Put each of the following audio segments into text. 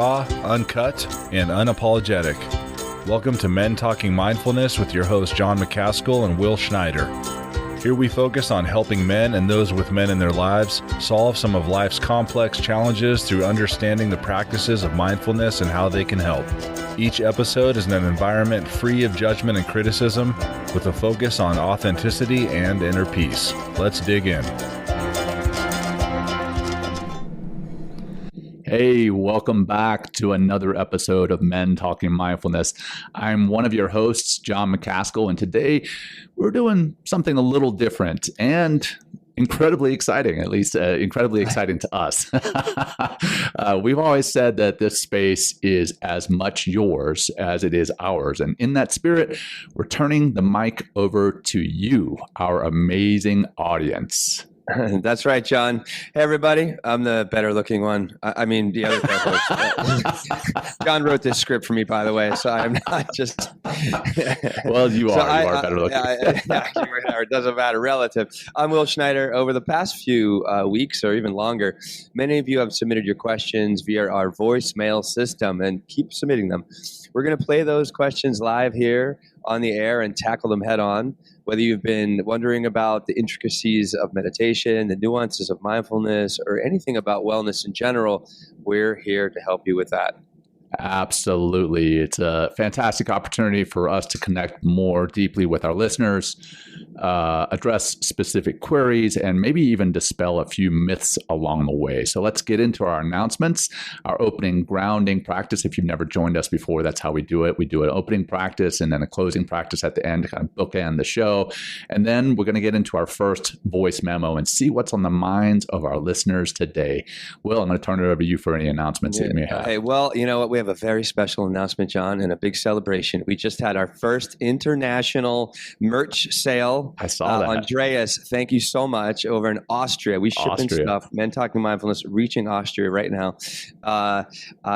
raw, uncut, and unapologetic. Welcome to Men Talking Mindfulness with your hosts John McCaskill and Will Schneider. Here we focus on helping men and those with men in their lives solve some of life's complex challenges through understanding the practices of mindfulness and how they can help. Each episode is in an environment free of judgment and criticism, with a focus on authenticity and inner peace. Let's dig in. Hey, welcome back to another episode of Men Talking Mindfulness. I'm one of your hosts, John McCaskill, and today we're doing something a little different and incredibly exciting, at least incredibly exciting to us. We've always said that this space is as much yours as it is ours. And in that spirit, we're turning the mic over to you, our amazing audience. That's right, John. Hey, everybody. I'm the better looking one. I mean, the other co-host. John wrote this script for me, by the way, so I'm not just... Well, you are better looking. It doesn't matter. Relative. I'm Will Schneider. Over the past few weeks or even longer, many of you have submitted your questions via our voicemail system, and keep submitting them. We're going to play those questions live here on the air and tackle them head on. Whether you've been wondering about the intricacies of meditation, the nuances of mindfulness, or anything about wellness in general, we're here to help you with that. Absolutely. It's a fantastic opportunity for us to connect more deeply with our listeners, address specific queries, and maybe even dispel a few myths along the way. So let's get into our announcements. Our opening grounding practice, if you've never joined us before, that's how we do it. We do an opening practice and then a closing practice at the end to kind of bookend the show. And then we're going to get into our first voice memo and see what's on the minds of our listeners today. Will, I'm going to turn it over to you for any announcements that you may have. Hey, well, you know what? We have a very special announcement, John, and a big celebration. We just had our first international merch sale. I saw that. Andreas, thank you so much, over in Austria. We ship in stuff. Men Talking Mindfulness, reaching Austria right now.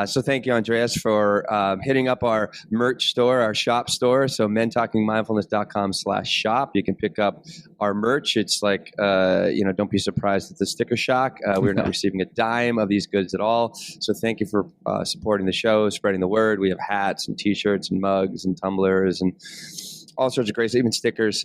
So thank you, Andreas, for hitting up our merch store, our shop store. So mentalkingmindfulness.com/shop. You can pick up our merch. It's like, don't be surprised at the sticker shock. We're not receiving a dime of these goods at all. So thank you for supporting the show, spreading the word. We have hats and t-shirts and mugs and tumblers and all sorts of great, even stickers.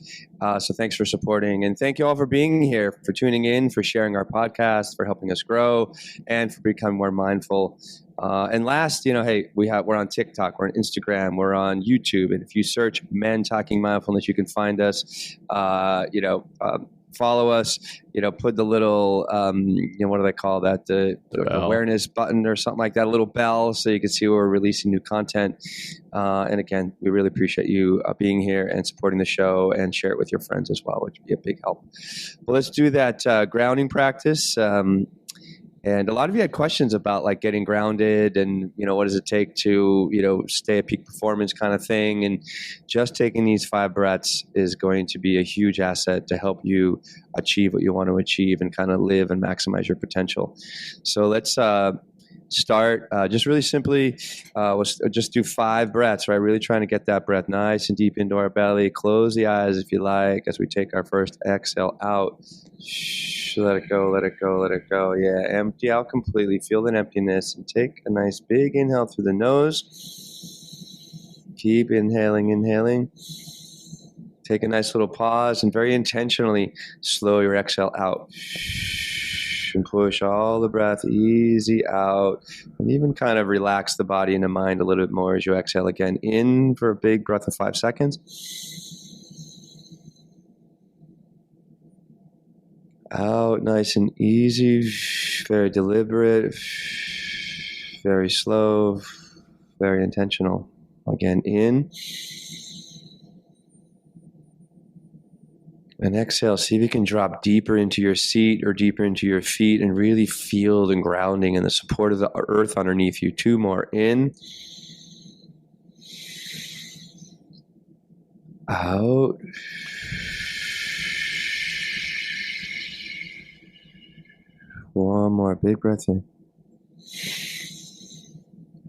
So thanks for supporting. And thank you all for being here, for tuning in, for sharing our podcast, for helping us grow, and for becoming more mindful. And last, we're on TikTok, we're on Instagram, we're on YouTube. And if you search Men Talking Mindfulness, you can find us, follow us, put the little, what do they call that? The awareness button or something like that, a little bell, so you can see where we're releasing new content. And again, we really appreciate you being here and supporting the show, and share it with your friends as well, which would be a big help. Well, let's do that grounding practice. And a lot of you had questions about like getting grounded and, what does it take to, stay at peak performance kind of thing. And just taking these 5 breaths is going to be a huge asset to help you achieve what you want to achieve and kind of live and maximize your potential. So let's start just really simply. We'll just do 5 breaths, right? Really trying to get that breath nice and deep into our belly. Close the eyes if you like as we take our first exhale out. Let it go, let it go, let it go. Yeah, empty out completely. Feel that emptiness and take a nice big inhale through the nose. Keep inhaling. Take a nice little pause and very intentionally slow your exhale out. And push all the breath easy out, and even kind of relax the body and the mind a little bit more as you exhale again. In for a big breath of 5 seconds. Out nice and easy, very deliberate, very slow, very intentional. Again, in. And exhale. See if you can drop deeper into your seat or deeper into your feet and really feel the grounding and the support of the earth underneath you. 2 more. In. Out. One more. Big breath in.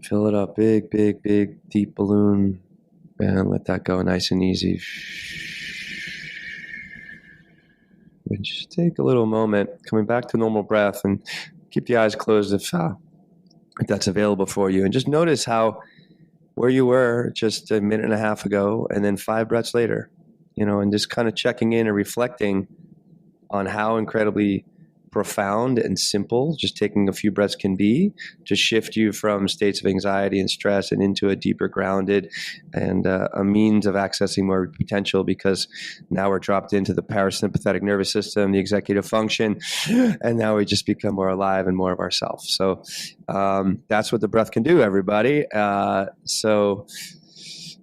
Fill it up. Big, deep balloon. And let that go nice and easy. And just take a little moment, coming back to normal breath, and keep the eyes closed if if that's available for you. And just notice where you were just a minute and a half ago and then 5 breaths later, and just kind of checking in and reflecting on how incredibly profound and simple just taking a few breaths can be to shift you from states of anxiety and stress and into a deeper grounded and a means of accessing more potential, because now we're dropped into the parasympathetic nervous system, the executive function, and now we just become more alive and more of ourselves. So that's what the breath can do, everybody. So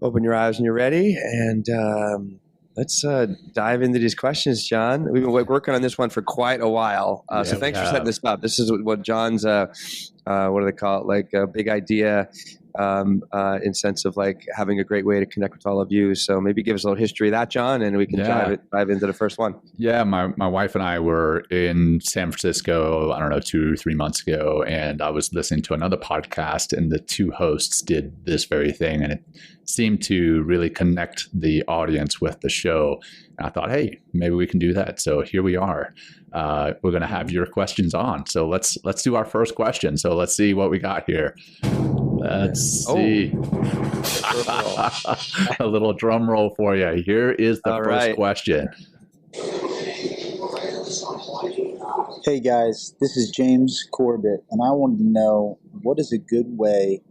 open your eyes when you're ready, and let's dive into these questions, Jon. We've been working on this one for quite a while. So thanks for setting this up. This is what Jon's, what do they call it? Like a big idea in sense of like having a great way to connect with all of you. So maybe give us a little history of that, Jon, and we can dive into the first one. Yeah, my wife and I were in San Francisco, I don't know, 2 or 3 months ago, and I was listening to another podcast, and the 2 hosts did this very thing, and it seemed to really connect the audience with the show. And I thought, hey, maybe we can do that. So here we are. We're going to have your questions on. So let's do our first question. So let's see what we got here. Let's see. A little drum roll for you. Here is the first question. Hey guys, this is James Corbett, and I wanted to know, what is a good way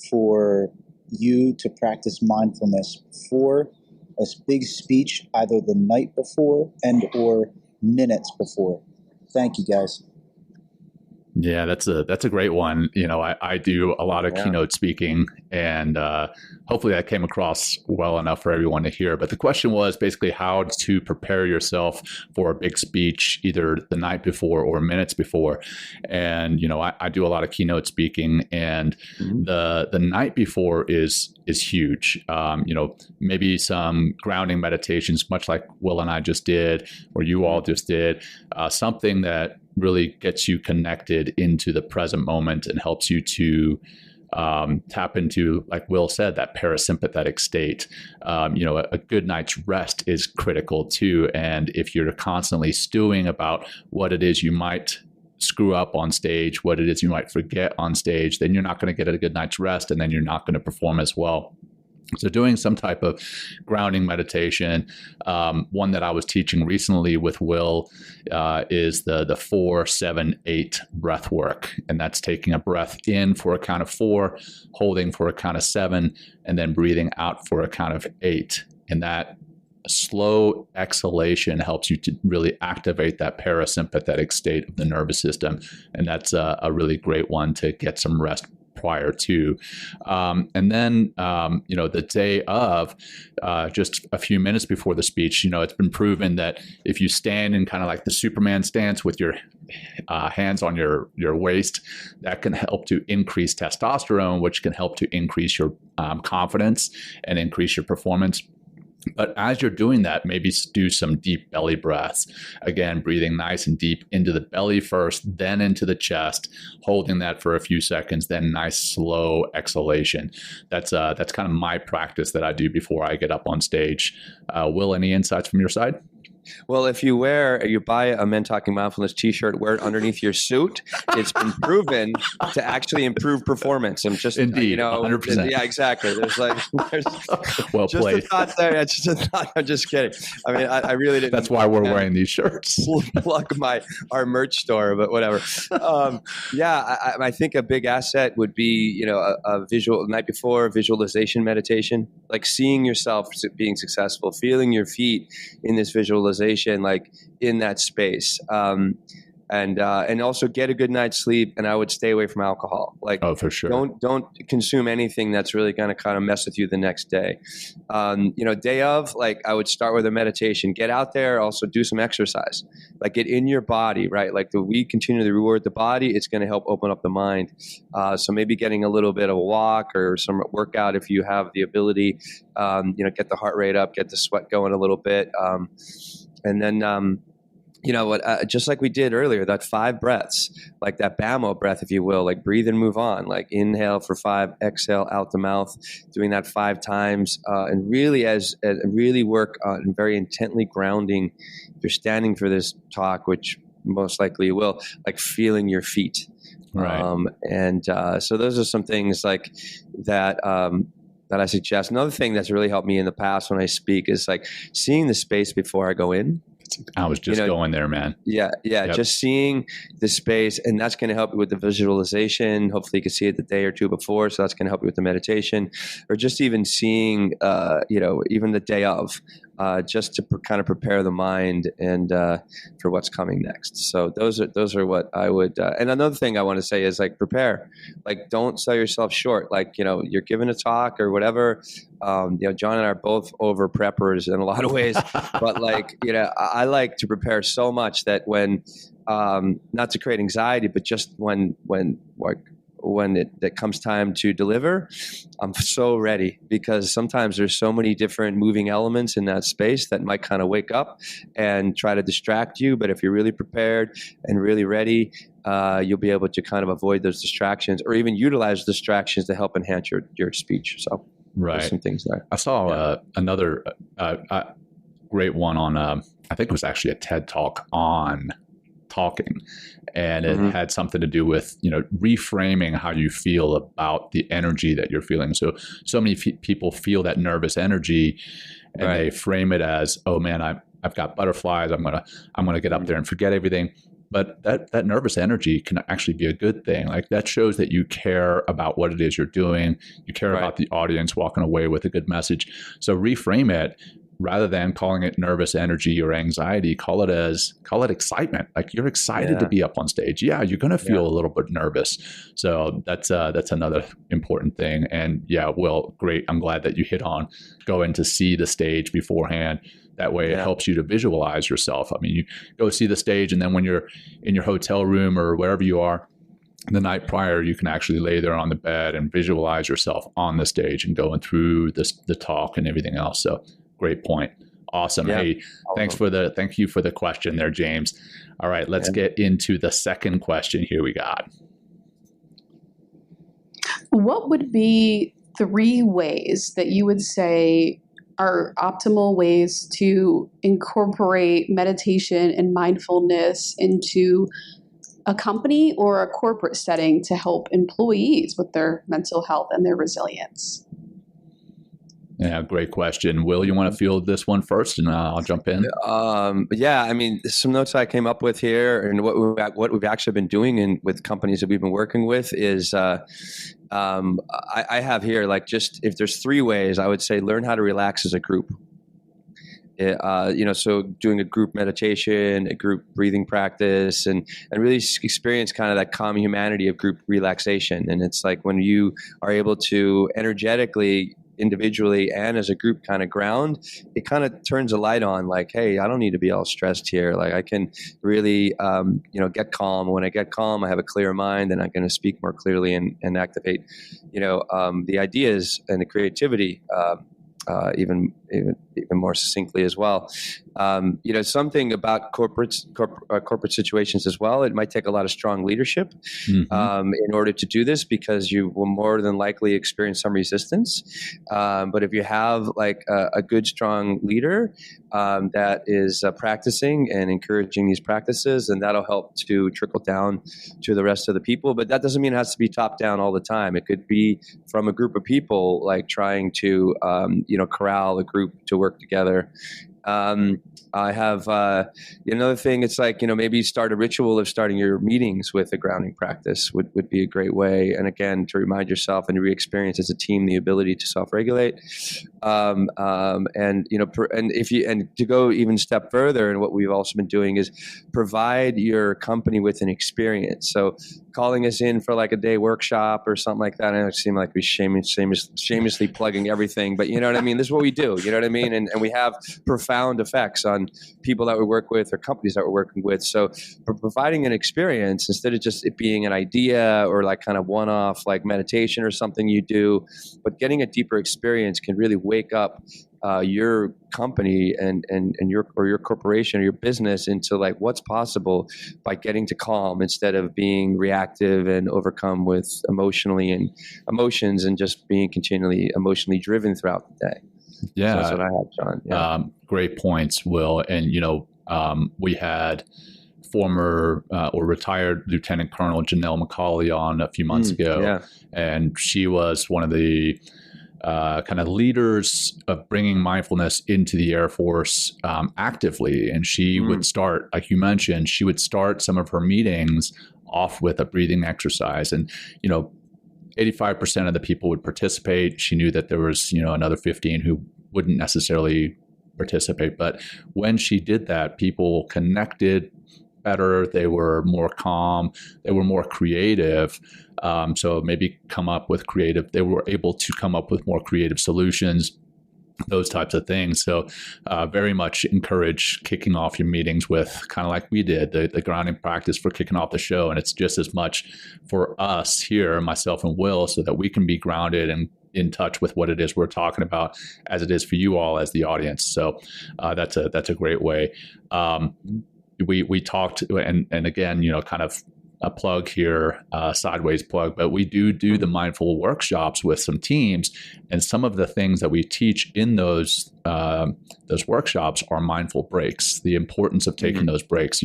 for you to practice mindfulness before a big speech, either the night before and or minutes before? Thank you, guys. Yeah, that's a great one. I do a lot of keynote speaking, and hopefully that came across well enough for everyone to hear. But the question was basically how to prepare yourself for a big speech, either the night before or minutes before. And I do a lot of keynote speaking, and the night before is huge. Maybe some grounding meditations, much like Will and I just did, or you all just did, something that really gets you connected into the present moment and helps you to tap into, like Will said, that parasympathetic state. A good night's rest is critical too. And if you're constantly stewing about what it is you might screw up on stage, what it is you might forget on stage, then you're not going to get a good night's rest, and then you're not going to perform as well. So doing some type of grounding meditation, one that I was teaching recently with Will is the 4-7-8 breath work. And that's taking a breath in for a count of 4, holding for a count of 7, and then breathing out for a count of 8. And that slow exhalation helps you to really activate that parasympathetic state of the nervous system. And that's a really great one to get some rest prior to. And then, the day of, just a few minutes before the speech, it's been proven that if you stand in kind of like the Superman stance with your hands on your waist, that can help to increase testosterone, which can help to increase your confidence and increase your performance. But as you're doing that, maybe do some deep belly breaths. Again, breathing nice and deep into the belly first, then into the chest, holding that for a few seconds, then nice slow exhalation. That's kind of my practice that I do before I get up on stage. Will, any insights from your side? Well, if you buy a Men Talking Mindfulness t-shirt, wear it underneath your suit. It's been proven to actually improve performance. And just, indeed, 100%. Yeah, exactly. There's well just played. A thought there. Yeah, just a thought. I'm just kidding. I mean, I really didn't. That's why we're wearing these shirts. Plug our merch store, but whatever. I think a big asset would be, a visual night before visualization meditation, like seeing yourself being successful, feeling your feet in this visualization, like in that space, and also get a good night's sleep. And I would stay away from alcohol. Like, oh, for sure. Don't consume anything that's really going to kind of mess with you the next day. Day of, like, I would start with a meditation. Get out there. Also do some exercise. Like, get in your body, right? Like, we continue to reward the body, it's going to help open up the mind. So maybe getting a little bit of a walk or some workout if you have the ability. Get the heart rate up, get the sweat going a little bit. And then, just like we did earlier, that 5 breaths, like that BAMO breath, if you will, like breathe and move on, like inhale for 5, exhale out the mouth, doing that 5 times, and really really work on very intently grounding. If you're standing for this talk, which most likely you will, like feeling your feet. Right. So those are some things like that. That I suggest. Another thing that's really helped me in the past when I speak is like seeing the space before I go in. I was just going there, man. Yeah. Yep. Just seeing the space, and that's going to help you with the visualization. Hopefully you can see it the day or two before. So that's going to help you with the meditation, or just even seeing, even the day of, just to kind of prepare the mind and for what's coming next. So those are what I would. And another thing I want to say is like prepare. Like don't sell yourself short. Like you're giving a talk or whatever. John and I are both over preppers in a lot of ways, but like I like to prepare so much that when not to create anxiety, but just when it comes time to deliver, I'm so ready, because sometimes there's so many different moving elements in that space that might kind of wake up and try to distract you. But if you're really prepared and really ready, you'll be able to kind of avoid those distractions, or even utilize distractions to help enhance your speech. So right. There's some things there. I saw another great one on, I think it was actually a TED Talk on talking, and it had something to do with reframing how you feel about the energy that you're feeling. So many people feel that nervous energy, and they frame it as, oh man, I've got butterflies, I'm gonna get up there and forget everything. But that nervous energy can actually be a good thing. Like that shows that you care about what it is you're doing. You care about the audience walking away with a good message. So reframe it. Rather than calling it nervous energy or anxiety, call it excitement. Like you're excited to be up on stage. Yeah, you're going to feel a little bit nervous. So that's another important thing. And Will, great. I'm glad that you hit on going to see the stage beforehand. That way it helps you to visualize yourself. I mean, you go see the stage, and then when you're in your hotel room or wherever you are, the night prior, you can actually lay there on the bed and visualize yourself on the stage and going through the talk and everything else. So great point. Awesome. Yeah. Hey, thank you for the question there, James. All right, let's get into the second question here we got. What would be 3 ways that you would say are optimal ways to incorporate meditation and mindfulness into a company or a corporate setting to help employees with their mental health and their resilience? Yeah, great question. Will, you want to field this one first, and I'll jump in? I mean, some notes I came up with here, and what we've actually been doing with companies that we've been working with is, I have here, like, just if there's 3 ways, I would say learn how to relax as a group. So doing a group meditation, a group breathing practice, and really experience kind of that calm humanity of group relaxation. And it's like when you are able to energetically, individually and as a group kind of ground, it kind of turns a light on, like, hey, I don't need to be all stressed here. Like I can really, get calm. When I get calm, I have a clear mind, and I'm going to speak more clearly and activate, the ideas and the creativity, even more succinctly as well. Something about corporate situations as well. It might take a lot of strong leadership in order to do this, because you will more than likely experience some resistance. But if you have like a good, strong leader that is practicing and encouraging these practices, then that'll help to trickle down to the rest of the people. But that doesn't mean it has to be top down all the time. It could be from a group of people, like trying to corral a group to work together. I have another thing. It's like, maybe start a ritual of starting your meetings with a grounding practice would be a great way. And again, to remind yourself and to re-experience as a team the ability to self-regulate. And to go even step further, and what we've also been doing is provide your company with an experience. So calling us in for like a day workshop or something like that. I know it seems like we're shamelessly plugging everything, but you know what I mean? This is what we do, you know what I mean? And we have profound effects on people that we work with or companies that we're working with. So for providing an experience, instead of just it being an idea or like kind of one-off like meditation or something you do, but getting a deeper experience can really wake up your company and your corporation or your business into like what's possible by getting to calm instead of being reactive and overcome with emotions and just being continually emotionally driven throughout the day. Yeah, so that's what I have, John. Yeah. Great points, Will. And we had former or retired Lieutenant Colonel Janelle McCauley on a few months ago. Yeah. And she was one of the kind of leaders of bringing mindfulness into the Air Force actively. And she would start, like you mentioned, she would start some of her meetings off with a breathing exercise. And, 85% of the people would participate. She knew that there was, another 15 who wouldn't necessarily participate. But when she did that, people connected better. They were more calm. They were more creative. So maybe they were able to come up with more creative solutions, those types of things. So very much encourage kicking off your meetings with kind of like we did, the grounding practice for kicking off the show. And it's just as much for us here, myself and Will, so that we can be grounded and in touch with what it is we're talking about as it is for you all as the audience. So that's a great way. We talked, and again, kind of a plug here, sideways plug, but we do the mindful workshops with some teams, and some of the things that we teach in those workshops are mindful breaks, the importance of taking those breaks.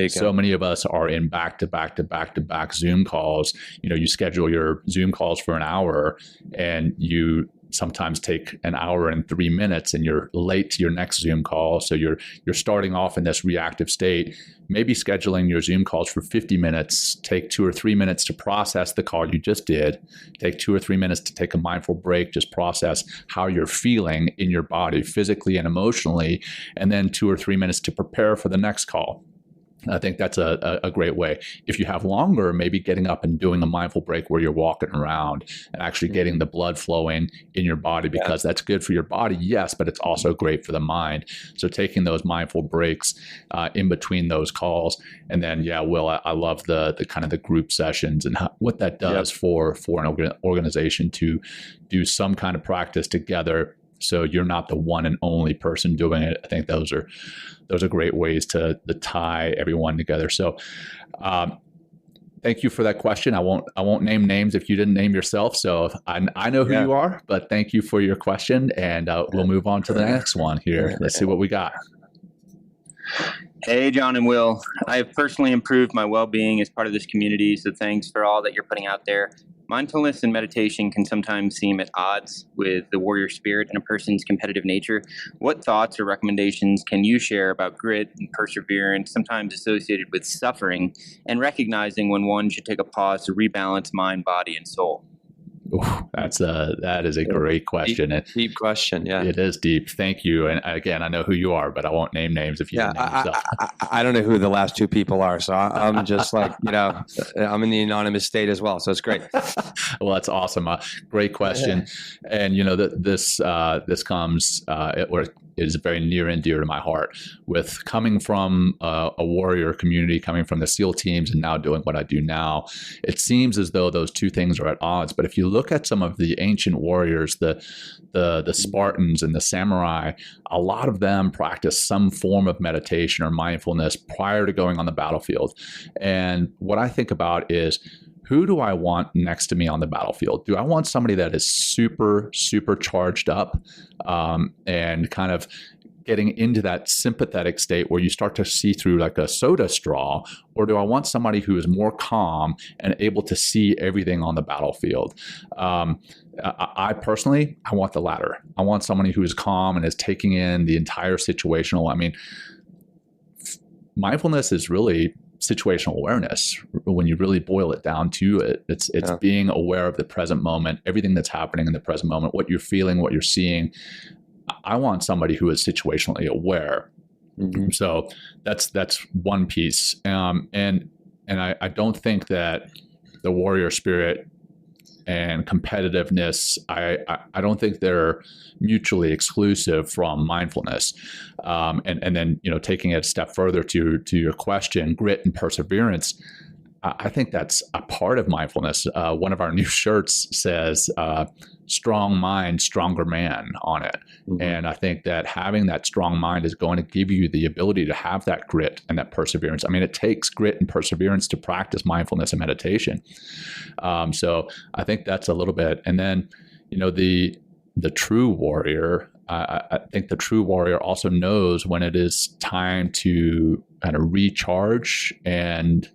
So many of us are in back-to-back Zoom calls. You schedule your Zoom calls for an hour, and you sometimes take an hour and 3 minutes, and you're late to your next Zoom call. So you're starting off in this reactive state, maybe scheduling your Zoom calls for 50 minutes, take 2 or 3 minutes to process the call you just did, take 2 or 3 minutes to take a mindful break, just process how you're feeling in your body, physically and emotionally, and then 2 or 3 minutes to prepare for the next call. I think that's a great way. If you have longer, maybe getting up and doing a mindful break where you're walking around and actually getting the blood flowing in your body, because that's good for your body, yes, but it's also great for the mind. So taking those mindful breaks in between those calls. And then, Will, I love the kind of the group sessions and what that does for an organization to do some kind of practice together. So you're not the one and only person doing it. I think those are great ways to tie everyone together. So thank you for that question. I won't name names if you didn't name yourself. So I know who you are, but thank you for your question. And we'll move on to the next one here. Let's see what we got. Hey, Jon and Will. I have personally improved my well-being as part of this community, so thanks for all that you're putting out there. Mindfulness and meditation can sometimes seem at odds with the warrior spirit and a person's competitive nature. What thoughts or recommendations can you share about grit and perseverance, sometimes associated with suffering, and recognizing when one should take a pause to rebalance mind, body, and soul? Ooh, that is a great question. Deep question. Yeah, it is deep. Thank you. And again, I know who you are, but I won't name names if you didn't name yourself. I don't know who the last two people are, so I'm just like, I'm in the anonymous state as well. So it's great. Well, that's awesome. Great question. And this comes or is very near and dear to my heart. With coming from a warrior community, coming from the SEAL teams, and now doing what I do now, it seems as though those two things are at odds. But if you look at some of the ancient warriors, the Spartans and the samurai, a lot of them practice some form of meditation or mindfulness prior to going on the battlefield. And what I think about is, who do I want next to me on the battlefield? Do I want somebody that is super, super charged up and kind of getting into that sympathetic state where you start to see through like a soda straw? Or do I want somebody who is more calm and able to see everything on the battlefield? I personally want the latter. I want somebody who is calm and is taking in the entire situational. I mean, mindfulness is really situational awareness. When you really boil it down to it, it's being aware of the present moment, everything that's happening in the present moment, what you're feeling, what you're seeing. I want somebody who is situationally aware. Mm-hmm. So that's one piece. And I don't think that the warrior spirit and competitiveness, I don't think they're mutually exclusive from mindfulness. And then, taking it a step further to your question, grit and perseverance, I think that's a part of mindfulness. One of our new shirts says, strong mind, stronger man on it. Mm-hmm. And I think that having that strong mind is going to give you the ability to have that grit and that perseverance. I mean, it takes grit and perseverance to practice mindfulness and meditation. So I think that's a little bit. And then, the true warrior, I think the true warrior also knows when it is time to kind of recharge and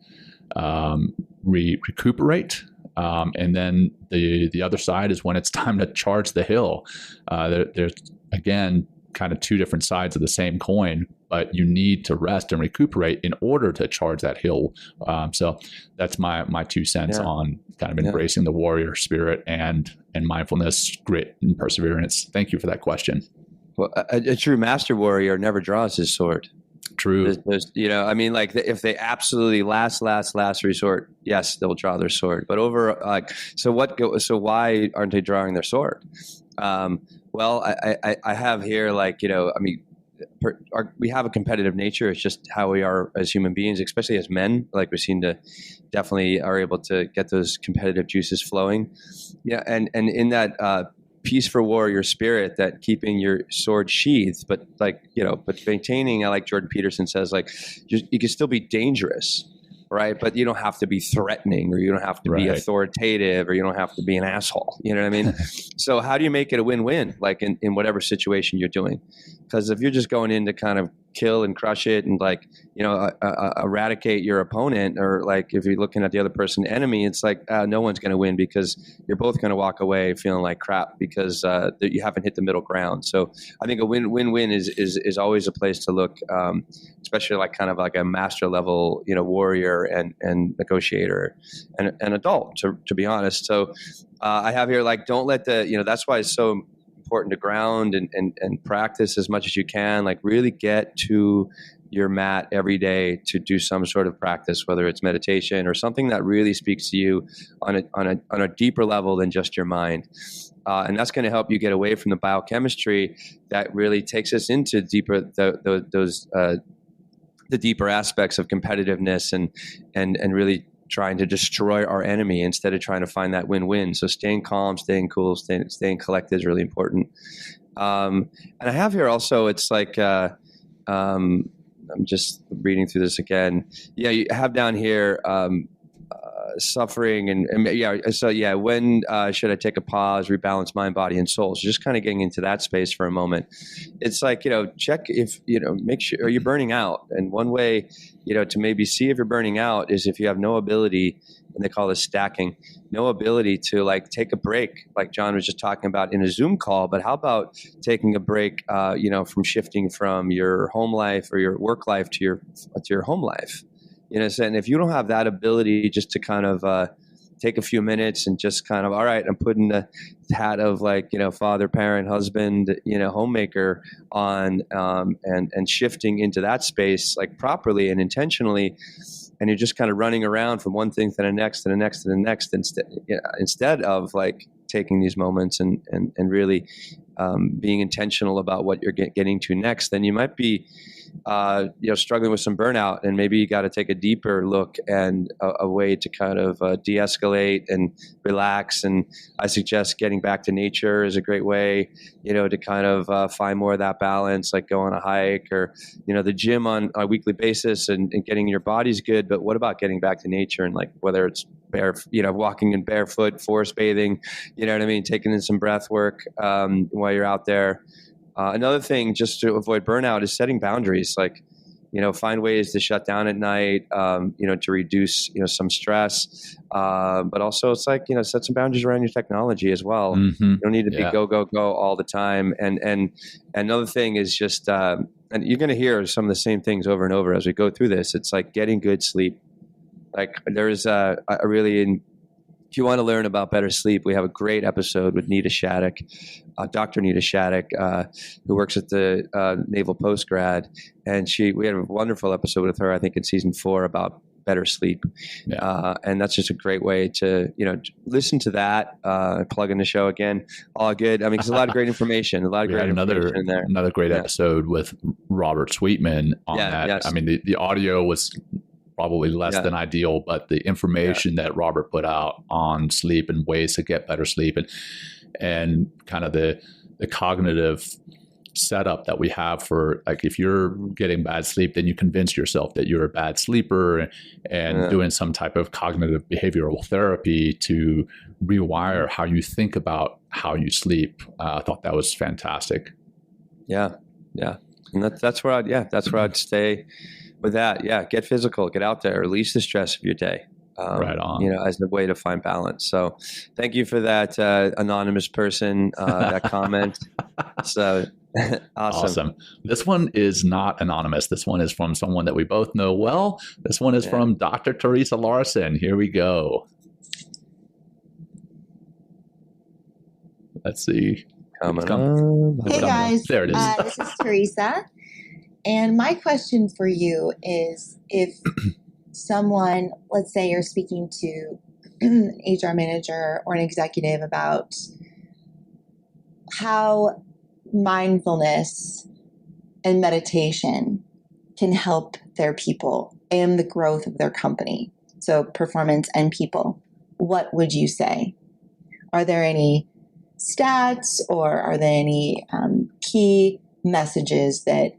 recuperate. And then the other side is when it's time to charge the hill. There's, again, kind of two different sides of the same coin, but you need to rest and recuperate in order to charge that hill. So that's my 2 cents on kind of embracing the warrior spirit and mindfulness, grit, and perseverance. Thank you for that question. Well, a true master warrior never draws his sword. True. There's, I mean, like if they absolutely last resort, yes, they'll draw their sword. But so why aren't they drawing their sword? Well, I have here, we have a competitive nature. It's just how we are as human beings, especially as men. Like we seem to definitely are able to get those competitive juices flowing. Yeah, and in that peaceful warrior spirit, that keeping your sword sheathed, but but maintaining, like Jordan Peterson says, like you can still be dangerous, right? But you don't have to be threatening, or you don't have to be authoritative, or you don't have to be an asshole. You know what I mean? So how do you make it a win-win, like in whatever situation you're doing? Because if you're just going in to kind of kill and crush it and eradicate your opponent, or like if you're looking at the other person enemy, it's like no one's going to win, because you're both going to walk away feeling like crap because you haven't hit the middle ground. So I think a win-win is always a place to look, especially like kind of like a master level warrior and negotiator and adult, to be honest. So I have here, like, don't let that's why it's so important to ground and practice as much as you can. Like really get to your mat every day to do some sort of practice, whether it's meditation or something that really speaks to you on a deeper level than just your mind. And that's going to help you get away from the biochemistry that really takes us into deeper the deeper aspects of competitiveness and really trying to destroy our enemy instead of trying to find that win-win. So staying calm, staying cool, staying collected is really important. And I have here also, it's like, I'm just reading through this again. Yeah, you have down here suffering and when should I take a pause, rebalance mind, body, and soul? So just kind of getting into that space for a moment. It's like, check if, make sure, are you burning out? And one way, to maybe see if you're burning out is if you have no ability, and they call this stacking, no ability to like take a break, like Jon was just talking about in a Zoom call. But how about taking a break, from shifting from your home life or your work life to your home life? And if you don't have that ability just to kind of take a few minutes and just kind of, all right, I'm putting the hat of father, parent, husband, homemaker on, and shifting into that space like properly and intentionally, and you're just kind of running around from one thing to the next to the next to the next instead of like taking these moments and really being intentional about what you're getting to next, then you might be struggling with some burnout, and maybe you got to take a deeper look and a way to kind of de-escalate and relax. And I suggest getting back to nature is a great way, to kind of find more of that balance, like go on a hike or, the gym on a weekly basis and getting your body's good. But what about getting back to nature, and like whether it's walking in barefoot, forest bathing, taking in some breath work while you're out there. Another thing just to avoid burnout is setting boundaries, like, find ways to shut down at night, to reduce, some stress. But also it's like, set some boundaries around your technology as well. Mm-hmm. You don't need to be go all the time. And another thing is just, and you're going to hear some of the same things over and over as we go through this. It's like getting good sleep. Like there's if you want to learn about better sleep, we have a great episode with Nita Shattuck, Dr. Nita Shattuck, who works at the Naval Postgrad. And we had a wonderful episode with her, I think in season 4, about better sleep. Yeah. And that's just a great way to, listen to that, plug in the show again. All good. I mean, there's a lot of great information, information in there. Another great episode with Robert Sweetman on that. Yes. I mean, the audio was probably less than ideal, but the information that Robert put out on sleep and ways to get better sleep and kind of the cognitive setup that we have for, like, if you're getting bad sleep, then you convince yourself that you're a bad sleeper and doing some type of cognitive behavioral therapy to rewire how you think about how you sleep. I thought that was fantastic. Yeah. And that's where I'd stay with that, get physical, get out there, release the stress of your day. Right on. As a way to find balance. So thank you for that, anonymous person, that comment. So awesome. This one is not anonymous. This one is from someone that we both know well. This one is from Dr. Teresa Larson. Here we go. Let's see. Hey guys. There it is. This is Teresa. And my question for you is, if someone, let's say you're speaking to an HR manager or an executive about how mindfulness and meditation can help their people and the growth of their company, so performance and people, what would you say? Are there any stats, or are there any key messages that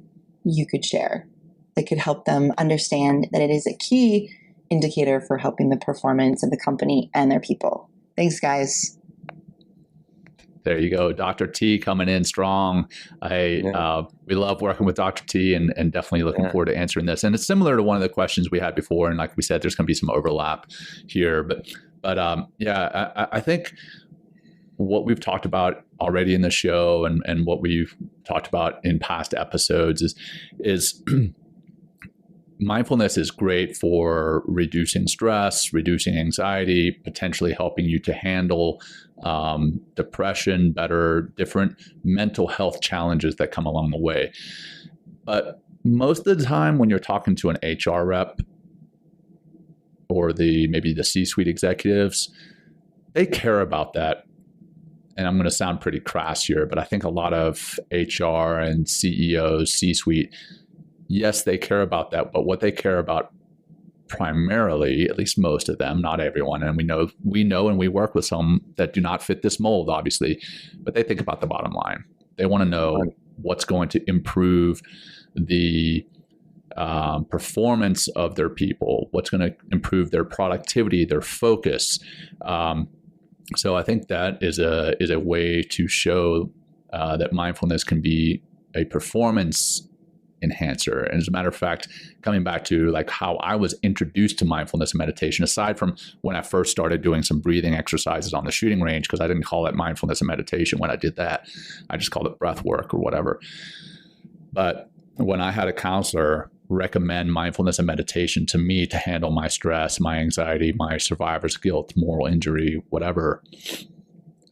you could share that could help them understand that it is a key indicator for helping the performance of the company and their people? Thanks, guys. There you go. Dr. T coming in strong. We love working with Dr. T and definitely looking forward to answering this. And it's similar to one of the questions we had before. And like we said, there's going to be some overlap here. But I think what we've talked about already in the show and what we've talked about in past episodes is mindfulness is great for reducing stress, reducing anxiety, potentially helping you to handle depression better, different mental health challenges that come along the way. But most of the time when you're talking to an HR rep or maybe the C-suite executives, they care about that. And I'm going to sound pretty crass here, but I think a lot of HR and CEOs, C-suite, yes, they care about that, but what they care about primarily, at least most of them, not everyone, and we know and we work with some that do not fit this mold, obviously, but they think about the bottom line. They want to know what's going to improve the performance of their people, what's going to improve their productivity, their focus. So I think that is a way to show that mindfulness can be a performance enhancer. And as a matter of fact, coming back to like how I was introduced to mindfulness and meditation, aside from when I first started doing some breathing exercises on the shooting range, because I didn't call it mindfulness and meditation when I did that. I just called it breath work or whatever. But when I had a counselor recommend mindfulness and meditation to me to handle my stress, my anxiety, my survivor's guilt, moral injury, whatever,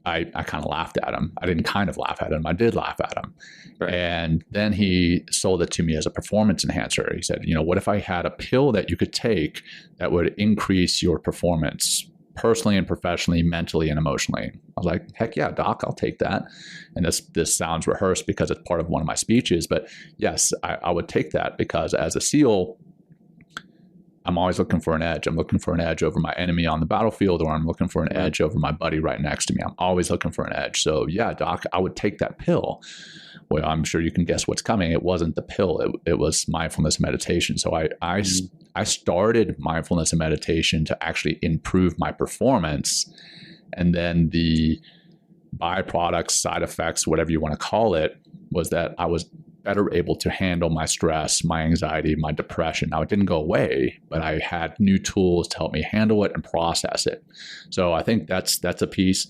I kind of laughed at him. I didn't kind of laugh at him. I did laugh at him. Right. And then he sold it to me as a performance enhancer. He said, what if I had a pill that you could take that would increase your performance personally and professionally, mentally and emotionally? I was like, heck yeah, doc, I'll take that. And this sounds rehearsed because it's part of one of my speeches. But yes, I would take that because as a SEAL, I'm always looking for an edge. I'm looking for an edge over my enemy on the battlefield, or I'm looking for an edge over my buddy right next to me. I'm always looking for an edge. So yeah, doc, I would take that pill. Well, I'm sure you can guess what's coming. It wasn't the pill. It was mindfulness meditation. So I started mindfulness and meditation to actually improve my performance. And then the byproducts, side effects, whatever you want to call it, was that I was better able to handle my stress, my anxiety, my depression. Now, it didn't go away, but I had new tools to help me handle it and process it. So I think that's a piece.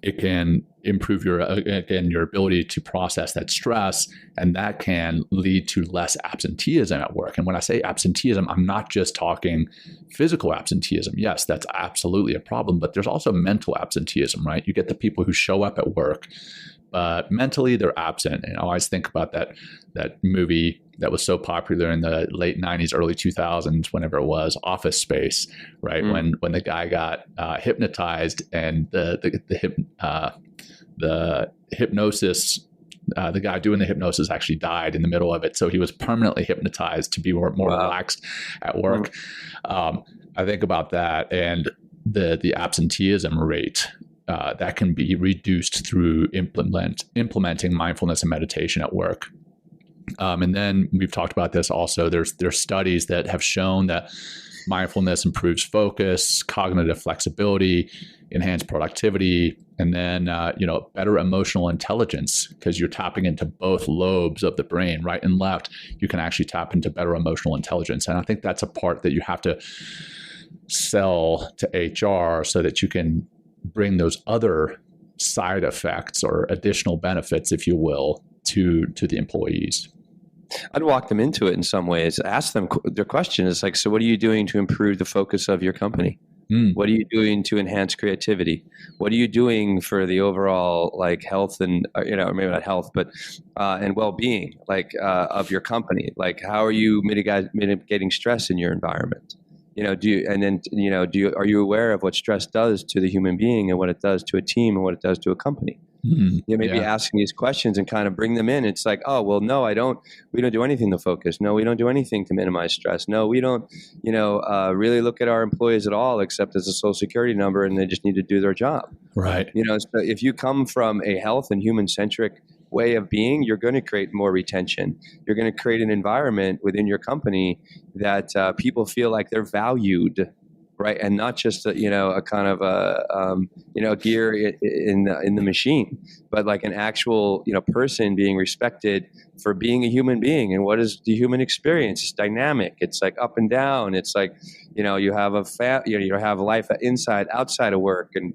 It can improve your ability to process that stress, and that can lead to less absenteeism at work. And when I say absenteeism, I'm not just talking physical absenteeism. Yes, that's absolutely a problem, but there's also mental absenteeism, right? You get the people who show up at work, but mentally they're absent. And I always think about that movie that was so popular in the late 90s, early 2000s, whenever it was, Office Space, right? When the guy got hypnotized and the hypnosis, the guy doing the hypnosis actually died in the middle of it. So he was permanently hypnotized to be more relaxed at work. I think about that and the absenteeism rate. That can be reduced through implementing mindfulness and meditation at work. And then we've talked about this also. There's studies that have shown that mindfulness improves focus, cognitive flexibility, enhanced productivity, and then better emotional intelligence, because you're tapping into both lobes of the brain, right and left. You can actually tap into better emotional intelligence, and I think that's a part that you have to sell to HR so that you can bring those other side effects or additional benefits, if you will, to the employees. I'd walk them into it in some ways. Ask them their question is like, so what are you doing to improve the focus of your company? What are you doing to enhance creativity? What are you doing for the overall like health and maybe not health, but and well-being of your company? Like, how are you mitigating stress in your environment? Are you aware of what stress does to the human being and what it does to a team and what it does to a company? Maybe asking these questions and kind of bring them in. It's like, oh, well, no, we don't do anything to focus. No, we don't do anything to minimize stress. No, we don't, really look at our employees at all, except as a social security number, and they just need to do their job. Right. So if you come from a health and human centric way of being, you're going to create more retention. You're going to create an environment within your company that people feel like they're valued, right, and not just a kind of a gear in the machine, but like an actual person being respected for being a human being. And what is the human experience? It's dynamic. It's like up and down. It's like you have you have life inside, outside of work, and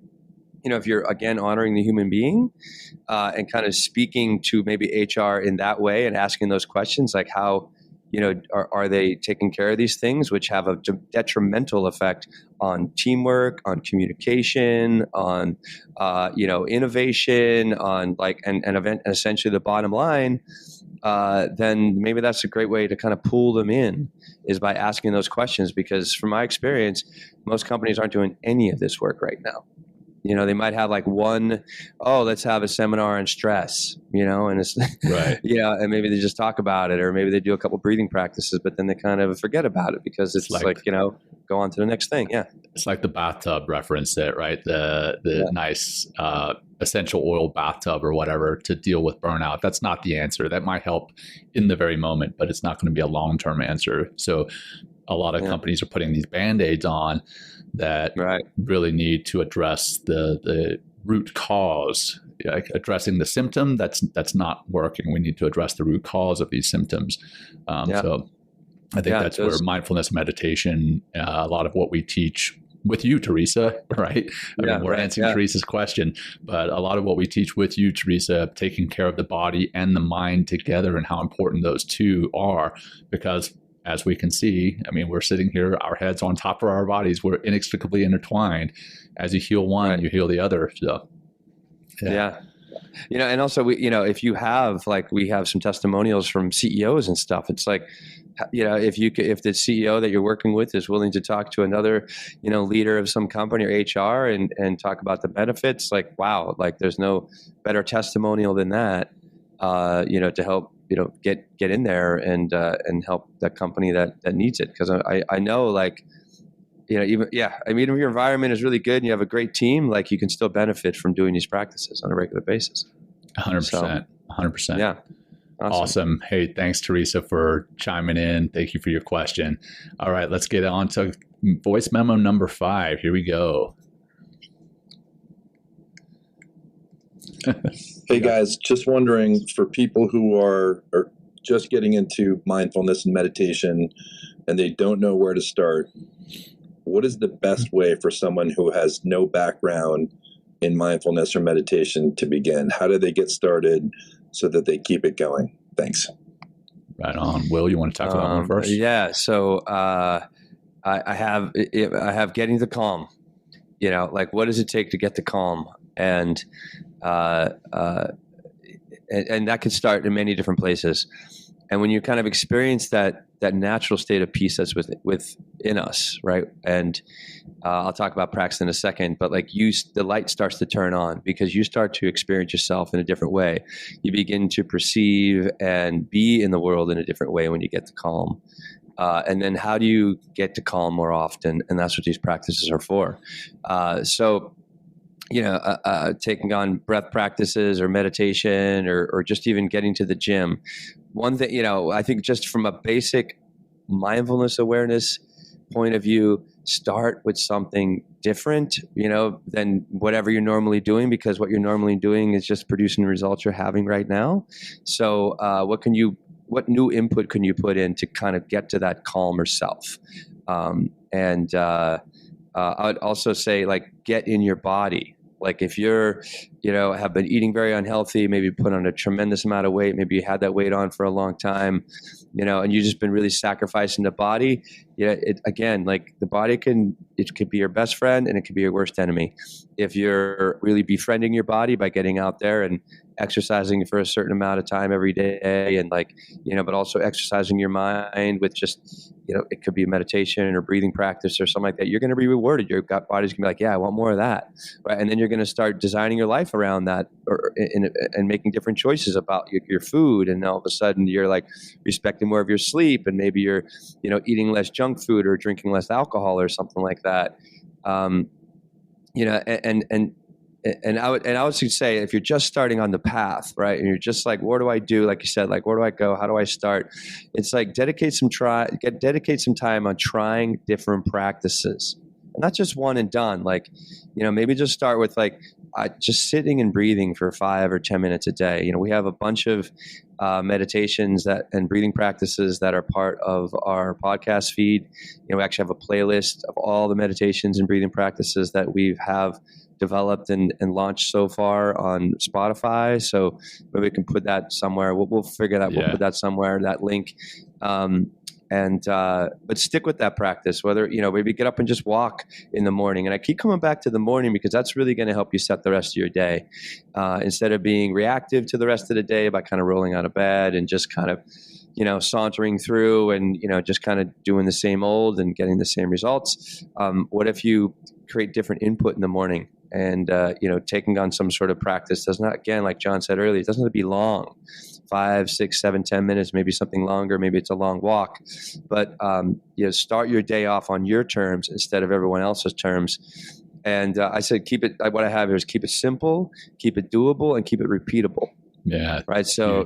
if you're again honoring the human being and kind of speaking to maybe HR in that way and asking those questions like how. Are they taking care of these things, which have a detrimental effect on teamwork, on communication, on innovation, on essentially the bottom line? Then maybe that's a great way to kind of pull them in, is by asking those questions. Because from my experience, most companies aren't doing any of this work right now. They might have like one, let's have a seminar on stress, and it's right. And maybe they just talk about it, or maybe they do a couple breathing practices, but then they kind of forget about it because it's like go on to the next thing. Yeah. It's like the bathtub reference there, right? The nice essential oil bathtub or whatever to deal with burnout. That's not the answer. That might help in the very moment, but it's not going to be a long-term answer. So a lot of companies are putting these Band-Aids on that really need to address the root cause, like addressing the symptom that's not working. We need to address the root cause of these symptoms. So I think that's where mindfulness meditation, a lot of what we teach with you, Teresa, right? I mean, we're answering Teresa's question, but a lot of what we teach with you, Teresa, taking care of the body and the mind together and how important those two are, because as we can see, I mean, we're sitting here, our heads on top of our bodies. We're inextricably intertwined. As you heal one, you heal the other. So, and also if you have, like, we have some testimonials from CEOs and stuff. It's like, if the CEO that you're working with is willing to talk to another, leader of some company or HR and talk about the benefits, like, wow, like there's no better testimonial than that, to help. Get in there and help that company that needs it. Because I know, like, even if your environment is really good and you have a great team, like, you can still benefit from doing these practices on a regular basis. 100%. 100%. Yeah. Awesome. Hey, thanks, Teresa, for chiming in. Thank you for your question. All right, let's get on to voice memo number 5. Here we go. Hey guys, just wondering, for people who are just getting into mindfulness and meditation and they don't know where to start, what is the best way for someone who has no background in mindfulness or meditation to begin? How do they get started so that they keep it going? Thanks. Right on. Will, you want to talk about one first? Yeah. So I have getting to calm. Like, what does it take to get to calm? And that could start in many different places. And when you kind of experience that natural state of peace that's within us, right? And I'll talk about practice in a second, but like the light starts to turn on because you start to experience yourself in a different way. You begin to perceive and be in the world in a different way when you get to calm. And then how do you get to calm more often? And that's what these practices are for. Taking on breath practices or meditation or just even getting to the gym. One thing, I think just from a basic mindfulness awareness point of view, start with something different, than whatever you're normally doing, because what you're normally doing is just producing the results you're having right now. So what new input can you put in to kind of get to that calmer self? I would also say, like, get in your body. Like, if you're, have been eating very unhealthy, maybe put on a tremendous amount of weight, maybe you had that weight on for a long time, and you've just been really sacrificing the body. The body could be your best friend and it could be your worst enemy. If you're really befriending your body by getting out there and exercising for a certain amount of time every day, and but also exercising your mind with just, it could be meditation or breathing practice or something like that, you're going to be rewarded. Your gut body's going to be like, yeah, I want more of that. Right. And then you're going to start designing your life around that, and making different choices about your food. And all of a sudden you're like respecting more of your sleep, and maybe you're, eating less junk food or drinking less alcohol or something like that. And I would say, if you're just starting on the path, right, and you're just like, what do I do? Like you said, like, where do I go? How do I start? It's like, dedicate some time on trying different practices, and not just one and done. Like, maybe just start with just sitting and breathing for 5 or 10 minutes a day. We have a bunch of meditations and breathing practices that are part of our podcast feed. We actually have a playlist of all the meditations and breathing practices that we have developed and launched so far on Spotify. So maybe we can put that somewhere. We'll figure that. Yeah. We'll put that somewhere, that link. But stick with that practice, whether, maybe get up and just walk in the morning. And I keep coming back to the morning because that's really going to help you set the rest of your day. Instead of being reactive to the rest of the day by kind of rolling out of bed and just kind of, sauntering through and, just kind of doing the same old and getting the same results. What if you create different input in the morning? And, taking on some sort of practice does not, again, like Jon said earlier, it doesn't have to be long, 5, 6, 7, 10 minutes, maybe something longer, maybe it's a long walk, but, start your day off on your terms instead of everyone else's terms. And I said, what I have here is keep it simple, keep it doable, and keep it repeatable. Yeah. Right. So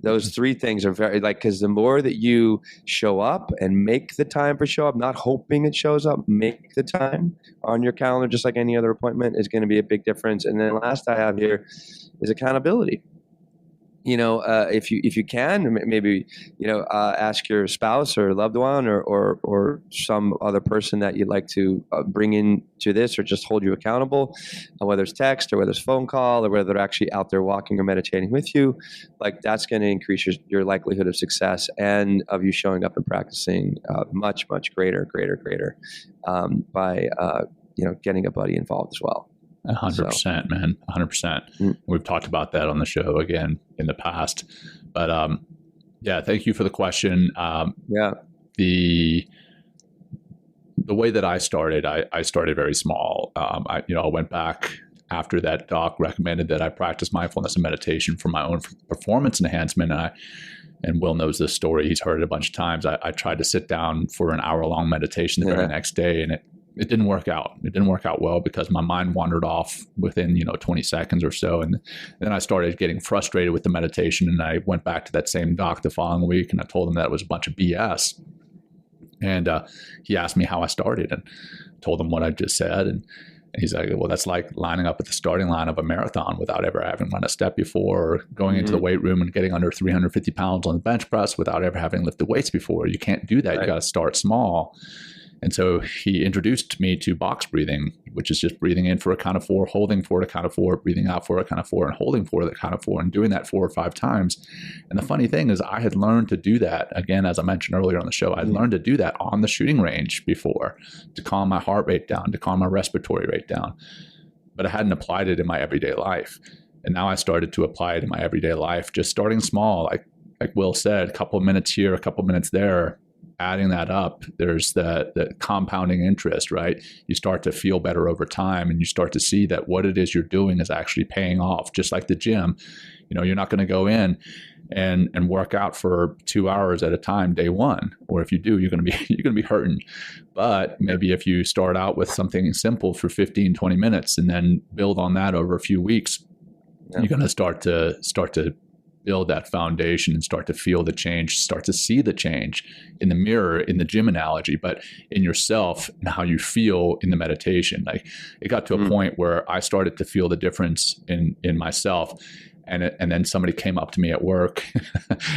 those 3 things are very because the more that you show up and make the time for show up, not hoping it shows up, make the time on your calendar, just like any other appointment, is going to be a big difference. And then last I have here is accountability. If you can, maybe, ask your spouse or loved one or some other person that you'd like to bring into this or just hold you accountable, whether it's text or whether it's phone call or whether they're actually out there walking or meditating with you, like that's going to increase your likelihood of success and of you showing up and practicing much, much greater by getting a buddy involved as well. 100%, man. 100%. We've talked about that on the show again in the past, but thank you for the question. The way that I started very small. I went back after that doc recommended that I practice mindfulness and meditation for my own performance enhancement. And Will knows this story. He's heard it a bunch of times. I tried to sit down for an hour-long meditation the very next day, and it didn't work out. It didn't work out well because my mind wandered off within, 20 seconds or so. And then I started getting frustrated with the meditation, and I went back to that same doc the following week, and I told him that it was a bunch of BS. And he asked me how I started, and told him what I just said. And he's like, well, that's like lining up at the starting line of a marathon without ever having run a step before, or going into the weight room and getting under 350 pounds on the bench press without ever having lifted weights before. You can't do that. Right. You got to start small. And so he introduced me to box breathing, which is just breathing in for a count of 4, holding for a count of 4, breathing out for a count of 4, and holding for the count of 4, and doing that 4 or 5 times. And the funny thing is I had learned to do that, again, as I mentioned earlier on the show, I'd learned to do that on the shooting range before, to calm my heart rate down, to calm my respiratory rate down. But I hadn't applied it in my everyday life. And now I started to apply it in my everyday life, just starting small, like Will said, a couple of minutes here, a couple of minutes there. Adding that up, there's the compounding interest, right? You start to feel better over time, and you start to see that what it is you're doing is actually paying off. Just like the gym, you're not going to go in and work out for 2 hours at a time day one, or if you do, you're going to be hurting. But maybe if you start out with something simple for 15, 20 minutes, and then build on that over a few weeks, you're going to start to build that foundation and start to feel the change, start to see the change in the mirror, in the gym analogy, but in yourself and how you feel in the meditation. Like it got to a point where I started to feel the difference in myself. And then somebody came up to me at work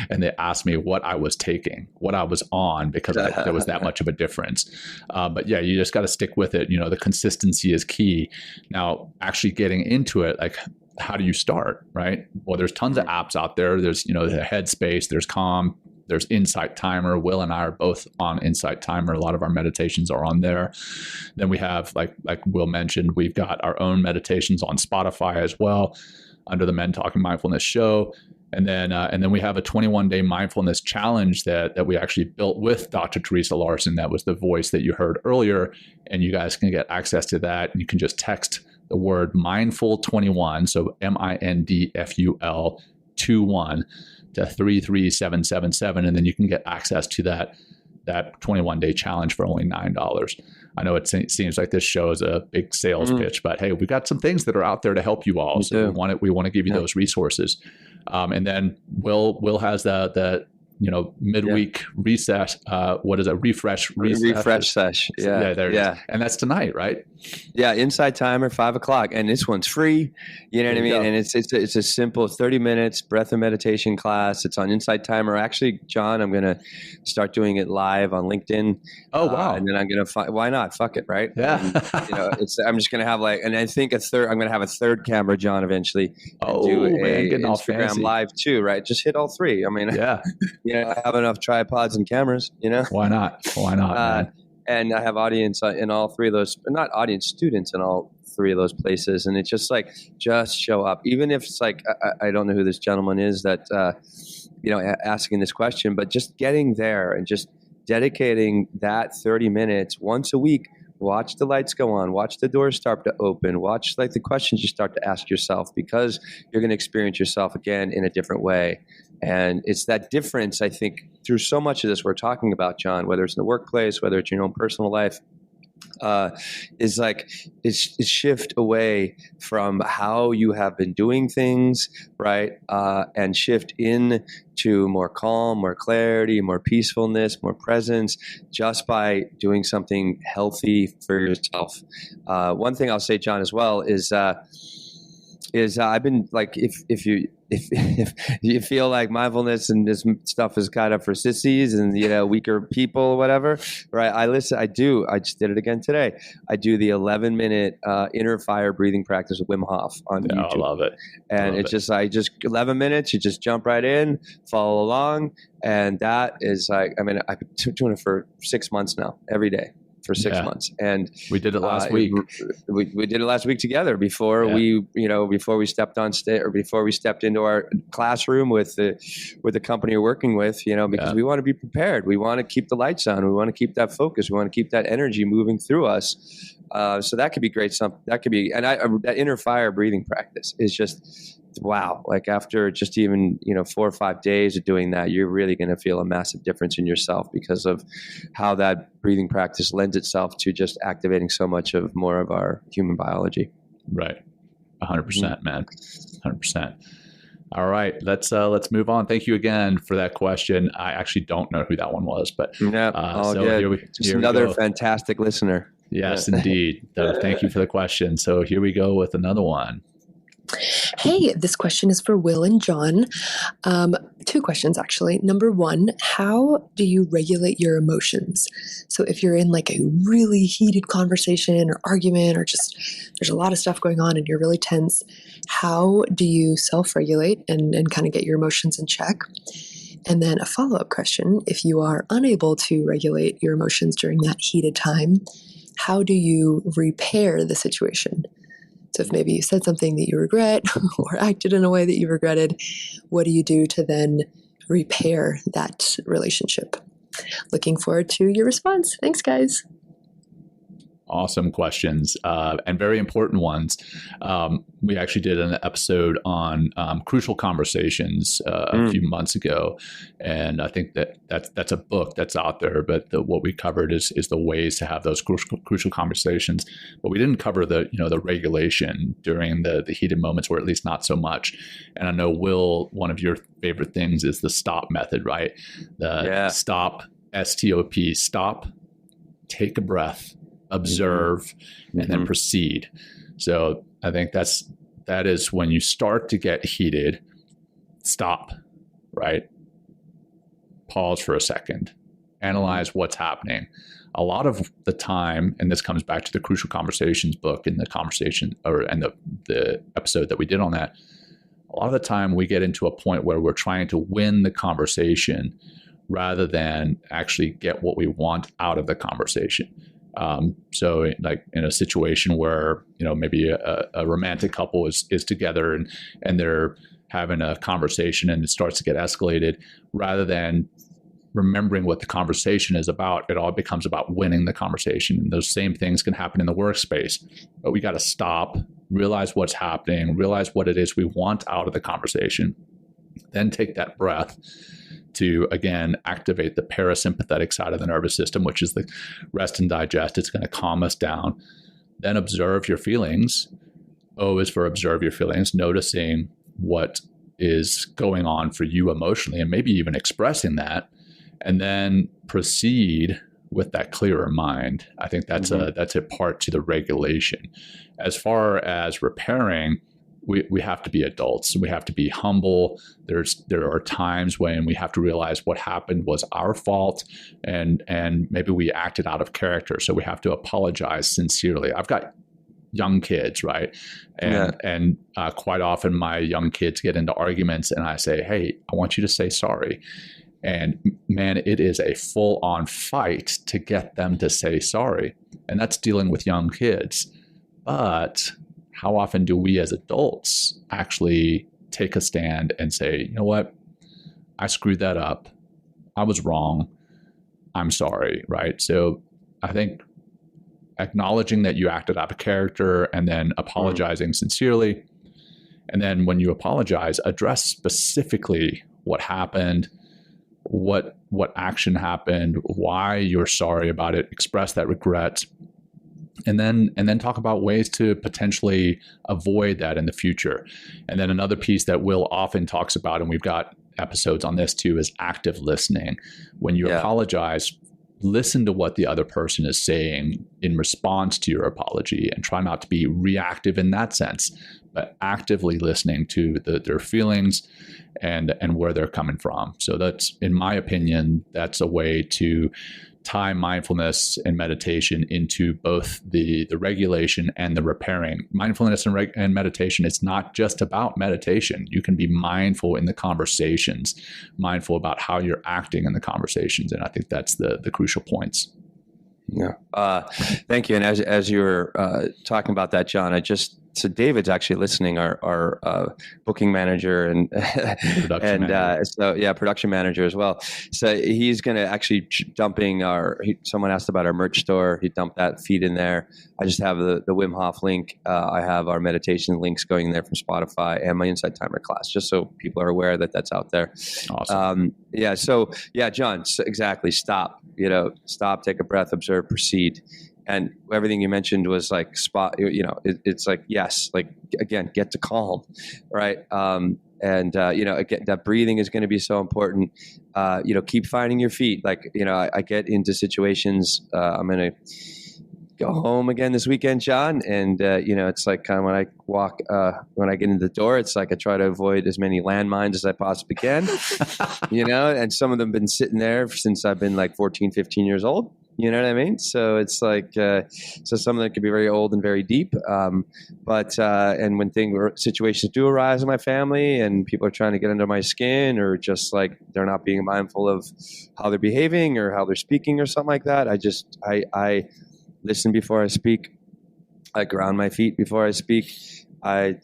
and they asked me what I was taking, what I was on, because there was that much of a difference. But yeah, you just got to stick with it. The consistency is key. Now, actually getting into it, like, how do you start, right? Well, there's tons of apps out there. There's, the Headspace, there's Calm, there's Insight Timer. Will and I are both on Insight Timer. A lot of our meditations are on there. Then we have, like Will mentioned, we've got our own meditations on Spotify as well, under the Men Talking Mindfulness show. And then we have a 21-day mindfulness challenge that we actually built with Dr. Teresa Larson. That was the voice that you heard earlier. And you guys can get access to that. And you can just text the word mindful21, so MINDFUL 21 to 33777. And then you can get access to that 21-day challenge for only $9. I know it seems like this show is a big sales pitch, but hey, we've got some things that are out there to help you all. So we want to give you those resources. And then Will has the midweek recess. What is it? Refresh sesh. Yeah, there it is. And that's tonight, right? Yeah, Inside Timer, 5:00, and this one's free. You know what I mean? And it's a simple 30 minutes breath and meditation class. It's on Inside Timer. Actually, John, I'm gonna start doing it live on LinkedIn. Oh wow! And then I'm gonna why not? Fuck it, right? Yeah. And, I'm just gonna have and I think I'm gonna have a third camera, John, eventually. Do getting all Instagram fancy. live too, right? Just hit all three. I mean, yeah. I have enough tripods and cameras. Why not? Man? And I have audience in all three of those, not audience, students in all three of those places. And it's just just show up. Even if it's I don't know who this gentleman is that, asking this question, but just getting there and just dedicating that 30 minutes once a week. Watch the lights go on, watch the doors start to open, watch the questions you start to ask yourself, because you're going to experience yourself again in a different way. And it's that difference, I think, through so much of this we're talking about, John, whether it's in the workplace, whether it's your own personal life, is it's shift away from how you have been doing things, right? And shift in to more calm, more clarity, more peacefulness, more presence, just by doing something healthy for yourself. One thing I'll say, John, as well is I've been if you feel like mindfulness and this stuff is kind of for sissies and weaker people or whatever, right? I just did it again today. I do the 11-minute inner fire breathing practice with Wim Hof on YouTube. I love it. And it's just 11 minutes, you just jump right in, follow along, and that is I've been doing it for 6 months now, every day. For 6 months, and we did it last week. We did it last week together before we stepped on stage, or before we stepped into our classroom with the company we're working with. Because we want to be prepared. We want to keep the lights on. We want to keep that focus. We want to keep that energy moving through us. So that could be great. That could be, and that inner fire breathing practice is just. Wow. After just even, 4 or 5 days of doing that, you're really going to feel a massive difference in yourself because of how that breathing practice lends itself to just activating so much of more of our human biology. Right. 100%, man. 100%. All right, let's move on. Thank you again for that question. I actually don't know who that one was, but another fantastic listener. Yes, indeed. Thank you for the question. So here we go with another one. Hey, this question is for Will and Jon. 2 questions, actually. Number 1, how do you regulate your emotions? So if you're in a really heated conversation or argument, or just there's a lot of stuff going on and you're really tense, how do you self-regulate and kind of get your emotions in check? And then a follow-up question, if you are unable to regulate your emotions during that heated time, how do you repair the situation? So if maybe you said something that you regret or acted in a way that you regretted, what do you do to then repair that relationship? Looking forward to your response. Thanks, guys. Awesome questions, and very important ones. We actually did an episode on crucial conversations a few months ago, and I think that's a book that's out there. But what we covered is the ways to have those crucial conversations. But we didn't cover the regulation during the heated moments, or at least not so much. And I know, Will, one of your favorite things is the STOP method, right? STOP, STOP, stop, take a breath, observe, and then proceed. So I think that is when you start to get heated, stop, right? Pause for a second, analyze what's happening. A lot of the time, and this comes back to the Crucial Conversations book and the episode that we did on that, a lot of the time we get into a point where we're trying to win the conversation rather than actually get what we want out of the conversation. So like in a situation where, maybe a romantic couple is together and they're having a conversation and it starts to get escalated, rather than remembering what the conversation is about, it all becomes about winning the conversation. And those same things can happen in the workspace, but we got to stop, realize what's happening, realize what it is we want out of the conversation, then take that breath to, again, activate the parasympathetic side of the nervous system, which is the rest and digest. It's going to calm us down. Then observe your feelings. O is for observe your feelings, noticing what is going on for you emotionally and maybe even expressing that, and then proceed with that clearer mind. I think that's a part to the regulation. As far as repairing, we have to be adults. We have to be humble. There are times when we have to realize what happened was our fault, and maybe we acted out of character. So we have to apologize sincerely. I've got young kids, right? And quite often my young kids get into arguments, and I say, "Hey, I want you to say sorry." And man, it is a full-on fight to get them to say sorry, and that's dealing with young kids. But how often do we as adults actually take a stand and say, you know what, I screwed that up. I was wrong. I'm sorry, right? So I think acknowledging that you acted out of character and then apologizing sincerely. And then when you apologize, address specifically what happened, what action happened, why you're sorry about it, express that regret. And then talk about ways to potentially avoid that in the future. And then another piece that Will often talks about, and we've got episodes on this too, is active listening. When you apologize, listen to what the other person is saying in response to your apology, and try not to be reactive in that sense, but actively listening to their feelings and where they're coming from. So that's, in my opinion, that's a way to tie mindfulness and meditation into both the regulation and the repairing. Mindfulness and meditation, it's not just about meditation. You can be mindful in the conversations, mindful about how you're acting in the conversations. And I think that's the crucial points. Yeah. Thank you. And as you were talking about that, Jon, so David's actually listening, our booking manager and production manager as well. So he's going to actually dumping someone asked about our merch store. He dumped that feed in there. I just have the Wim Hof link. I have our meditation links going in there from Spotify and my Insight Timer class, just so people are aware that that's out there. Awesome. Jon, so exactly. Stop, take a breath, observe, proceed. And everything you mentioned was like it's like, yes, like, again, get to calm, right? Again, that breathing is going to be so important. Keep finding your feet. Like, I get into situations, I'm going to go home again this weekend, Jon. And, it's like kind of when I walk, when I get into the door, it's like I try to avoid as many landmines as I possibly can, and some of them have been sitting there since I've been like 14, 15 years old. You know what I mean? So it's like, so some of them could be very old and very deep. And when situations do arise in my family and people are trying to get under my skin, or just like they're not being mindful of how they're behaving or how they're speaking or something like that, I listen before I speak. I ground my feet before I speak. I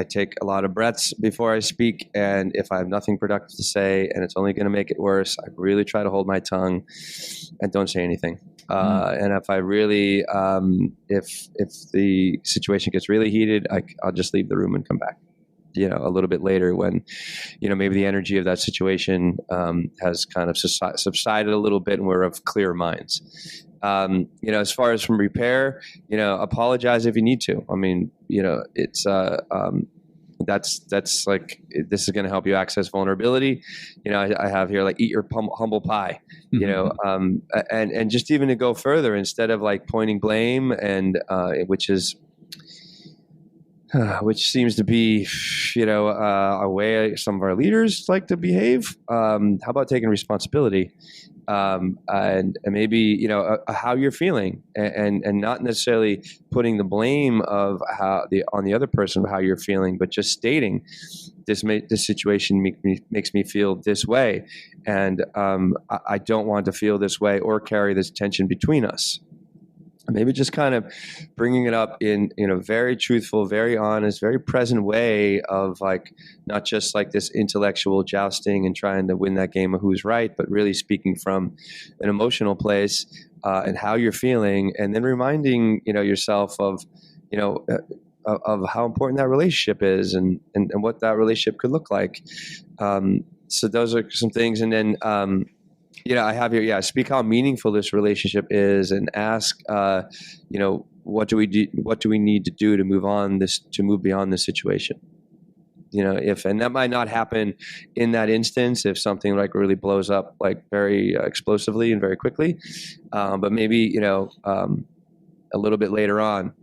take a lot of breaths before I speak, and if I have nothing productive to say and it's only going to make it worse, I really try to hold my tongue and don't say anything. And if I really, if the situation gets really heated, I'll just leave the room and come back, a little bit later when, maybe the energy of that situation has kind of subsided a little bit and we're of clear minds. As far as from repair, apologize if you need to. I mean, it's that's like, this is going to help you access vulnerability. I have here, like, eat your humble pie, and just even to go further, instead of like pointing blame and which seems to be, a way some of our leaders like to behave. How about taking responsibility? And maybe, how you're feeling, and not necessarily putting the blame of on the other person of how you're feeling, but just stating this situation makes me feel this way. And, I don't want to feel this way or carry this tension between us. Maybe just kind of bringing it up in a very truthful, very honest, very present way of, like, not just like this intellectual jousting and trying to win that game of who's right, but really speaking from an emotional place and how you're feeling, and then reminding yourself of how important that relationship is and what that relationship could look like. So those are some things, and then. I have here, speak how meaningful this relationship is, and ask, what do we do? What do we need to do to move beyond this situation? And that might not happen in that instance if something like really blows up, like, very explosively and very quickly. But maybe, a little bit later on,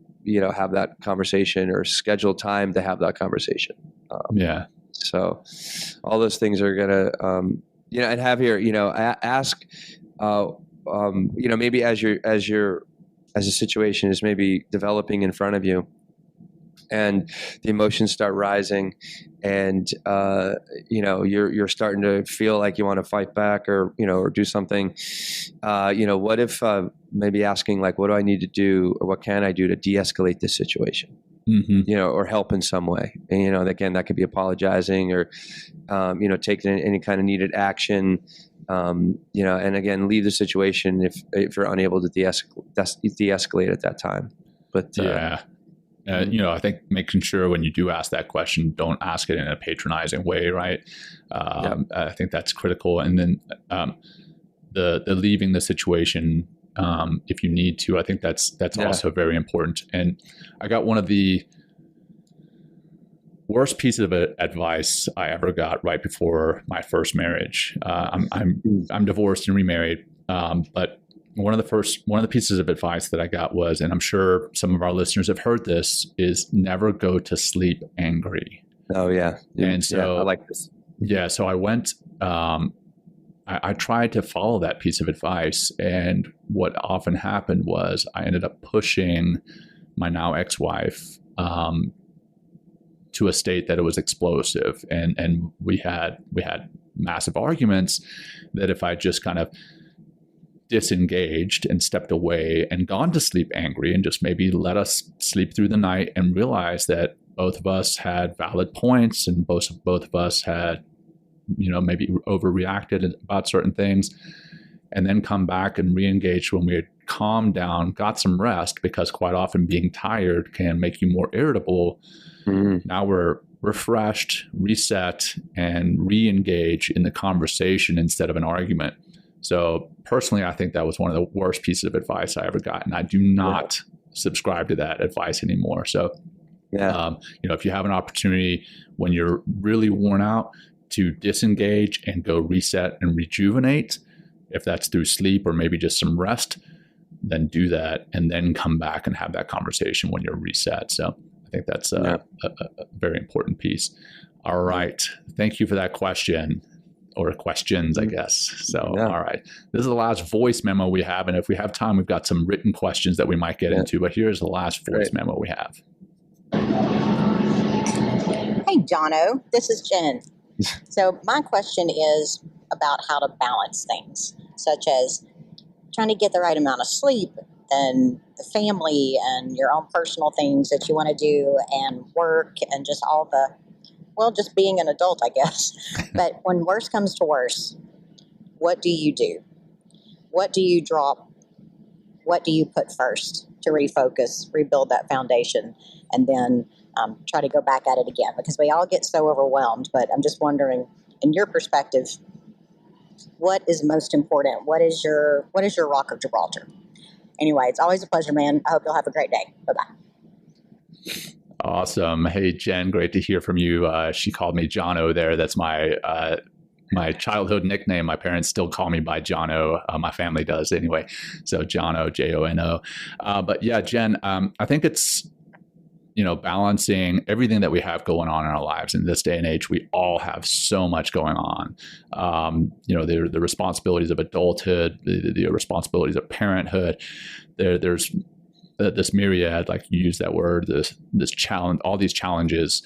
have that conversation, or schedule time to have that conversation. So all those things are going to, and have here, ask, maybe as a situation is maybe developing in front of you, and the emotions start rising, and you're starting to feel like you want to fight back, or do something. What if maybe asking, like, what do I need to do, or what can I do to de-escalate this situation? Or help in some way. And, again, that could be apologizing, or, taking any kind of needed action, and again, leave the situation if you're unable to de-escalate at that time. But, I think making sure when you do ask that question, don't ask it in a patronizing way, right? I think that's critical. And then the leaving the situation, if you need to, I think that's also very important. And I got one of the worst pieces of advice I ever got right before my first marriage. I'm divorced and remarried, but one of the pieces of advice that I got was, and I'm sure some of our listeners have heard this, is never go to sleep angry. Oh yeah. And so I like this. Yeah. So I went, I tried to follow that piece of advice, and what often happened was I ended up pushing my now ex-wife to a state that it was explosive, and we had massive arguments that if I just kind of disengaged and stepped away and gone to sleep angry and just maybe let us sleep through the night and realize that both of us had valid points and both of us had maybe overreacted about certain things, and then come back and re-engage when we had calmed down, got some rest, because quite often being tired can make you more irritable. Now we're refreshed, reset, and re-engage in the conversation instead of an argument. So personally, I think that was one of the worst pieces of advice I ever got, and I do not subscribe to that advice anymore. So, if you have an opportunity when you're really worn out to disengage and go reset and rejuvenate, if that's through sleep or maybe just some rest, then do that, and then come back and have that conversation when you're reset. So I think that's a very important piece. All right. Thank you for that question. Or questions, I guess. So, all right. This is the last voice memo we have. And if we have time, we've got some written questions that we might get into. But here's the last voice memo we have. Hey, Jono. This is Jen. So my question is about how to balance things, such as trying to get the right amount of sleep, and the family and your own personal things that you want to do, and work, and just all the, just being an adult, I guess. But when worse comes to worse, what do you do? What do you drop what do you put first to refocus, rebuild that foundation, and then try to go back at it again? Because we all get so overwhelmed, but I'm just wondering, in your perspective, what is most important? What is your rock of Gibraltar? Anyway, it's always a pleasure, man. I hope you'll have a great day. Bye-bye. Awesome. Hey, Jen, great to hear from you. She called me Jono there. That's my childhood nickname. My parents still call me by Jono. My family does anyway. So Jono, Jono. But yeah, Jen, I think it's, balancing everything that we have going on in our lives in this day and age. We all have so much going on. The responsibilities of adulthood, the responsibilities of parenthood. There's this myriad, like you use that word, this challenge, all these challenges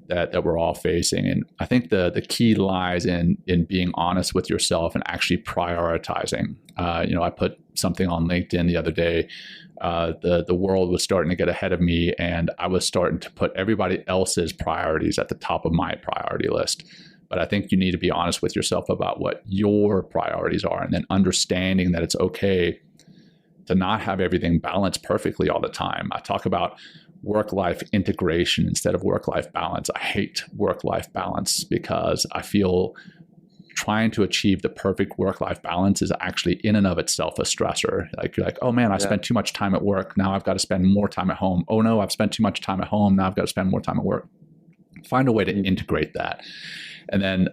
that we're all facing. And I think the key lies in being honest with yourself and actually prioritizing. I put something on LinkedIn the other day. The world was starting to get ahead of me, and I was starting to put everybody else's priorities at the top of my priority list. But I think you need to be honest with yourself about what your priorities are, and then understanding that it's okay to not have everything balanced perfectly all the time. I talk about work-life integration instead of work-life balance. I hate work-life balance because I feel trying to achieve the perfect work-life balance is actually in and of itself a stressor. Like you're like, oh man, I spent too much time at work. Now I've got to spend more time at home. Oh no, I've spent too much time at home. Now I've got to spend more time at work. Find a way to integrate that. And then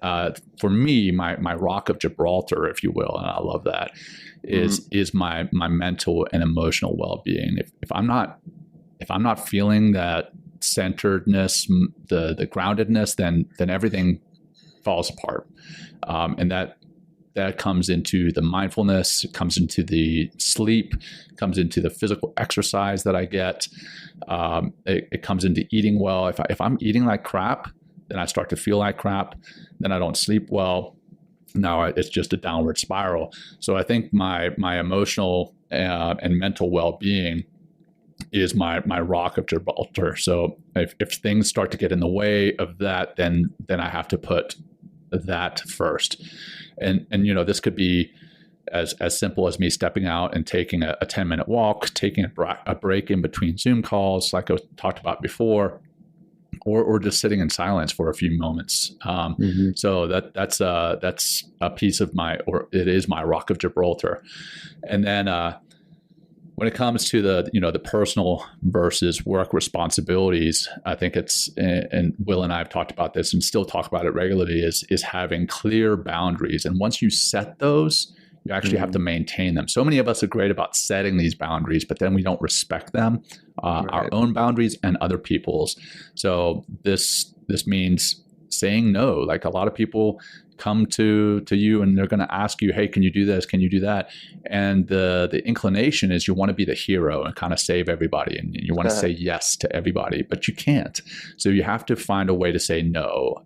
for me, my rock of Gibraltar, if you will, and I love that, is my mental and emotional well-being. If I'm not feeling that centeredness, the groundedness, then everything falls apart. And that comes into the mindfulness, it comes into the sleep, comes into the physical exercise that I get. It comes into eating well. If I'm eating like crap, then I start to feel like crap. Then I don't sleep well. Now it's just a downward spiral. So I think my emotional and mental well-being is my rock of Gibraltar. So if things start to get in the way of that, then I have to put that first. And this could be as simple as me stepping out and taking a 10-minute walk, taking a break in between Zoom calls, like I talked about before, or just sitting in silence for a few moments. So that's a piece of it is my rock of Gibraltar. And then when it comes to the personal versus work responsibilities, I think it's, and Will and I have talked about this and still talk about it regularly, is having clear boundaries. And once you set those, you actually have to maintain them. So many of us are great about setting these boundaries, but then we don't respect them, our own boundaries and other people's. So this means saying no. Like a lot of people come to you and they're going to ask you, hey, can you do this? Can you do that? And the inclination is you want to be the hero and kind of save everybody. And you want to say yes to everybody, but you can't. So you have to find a way to say no.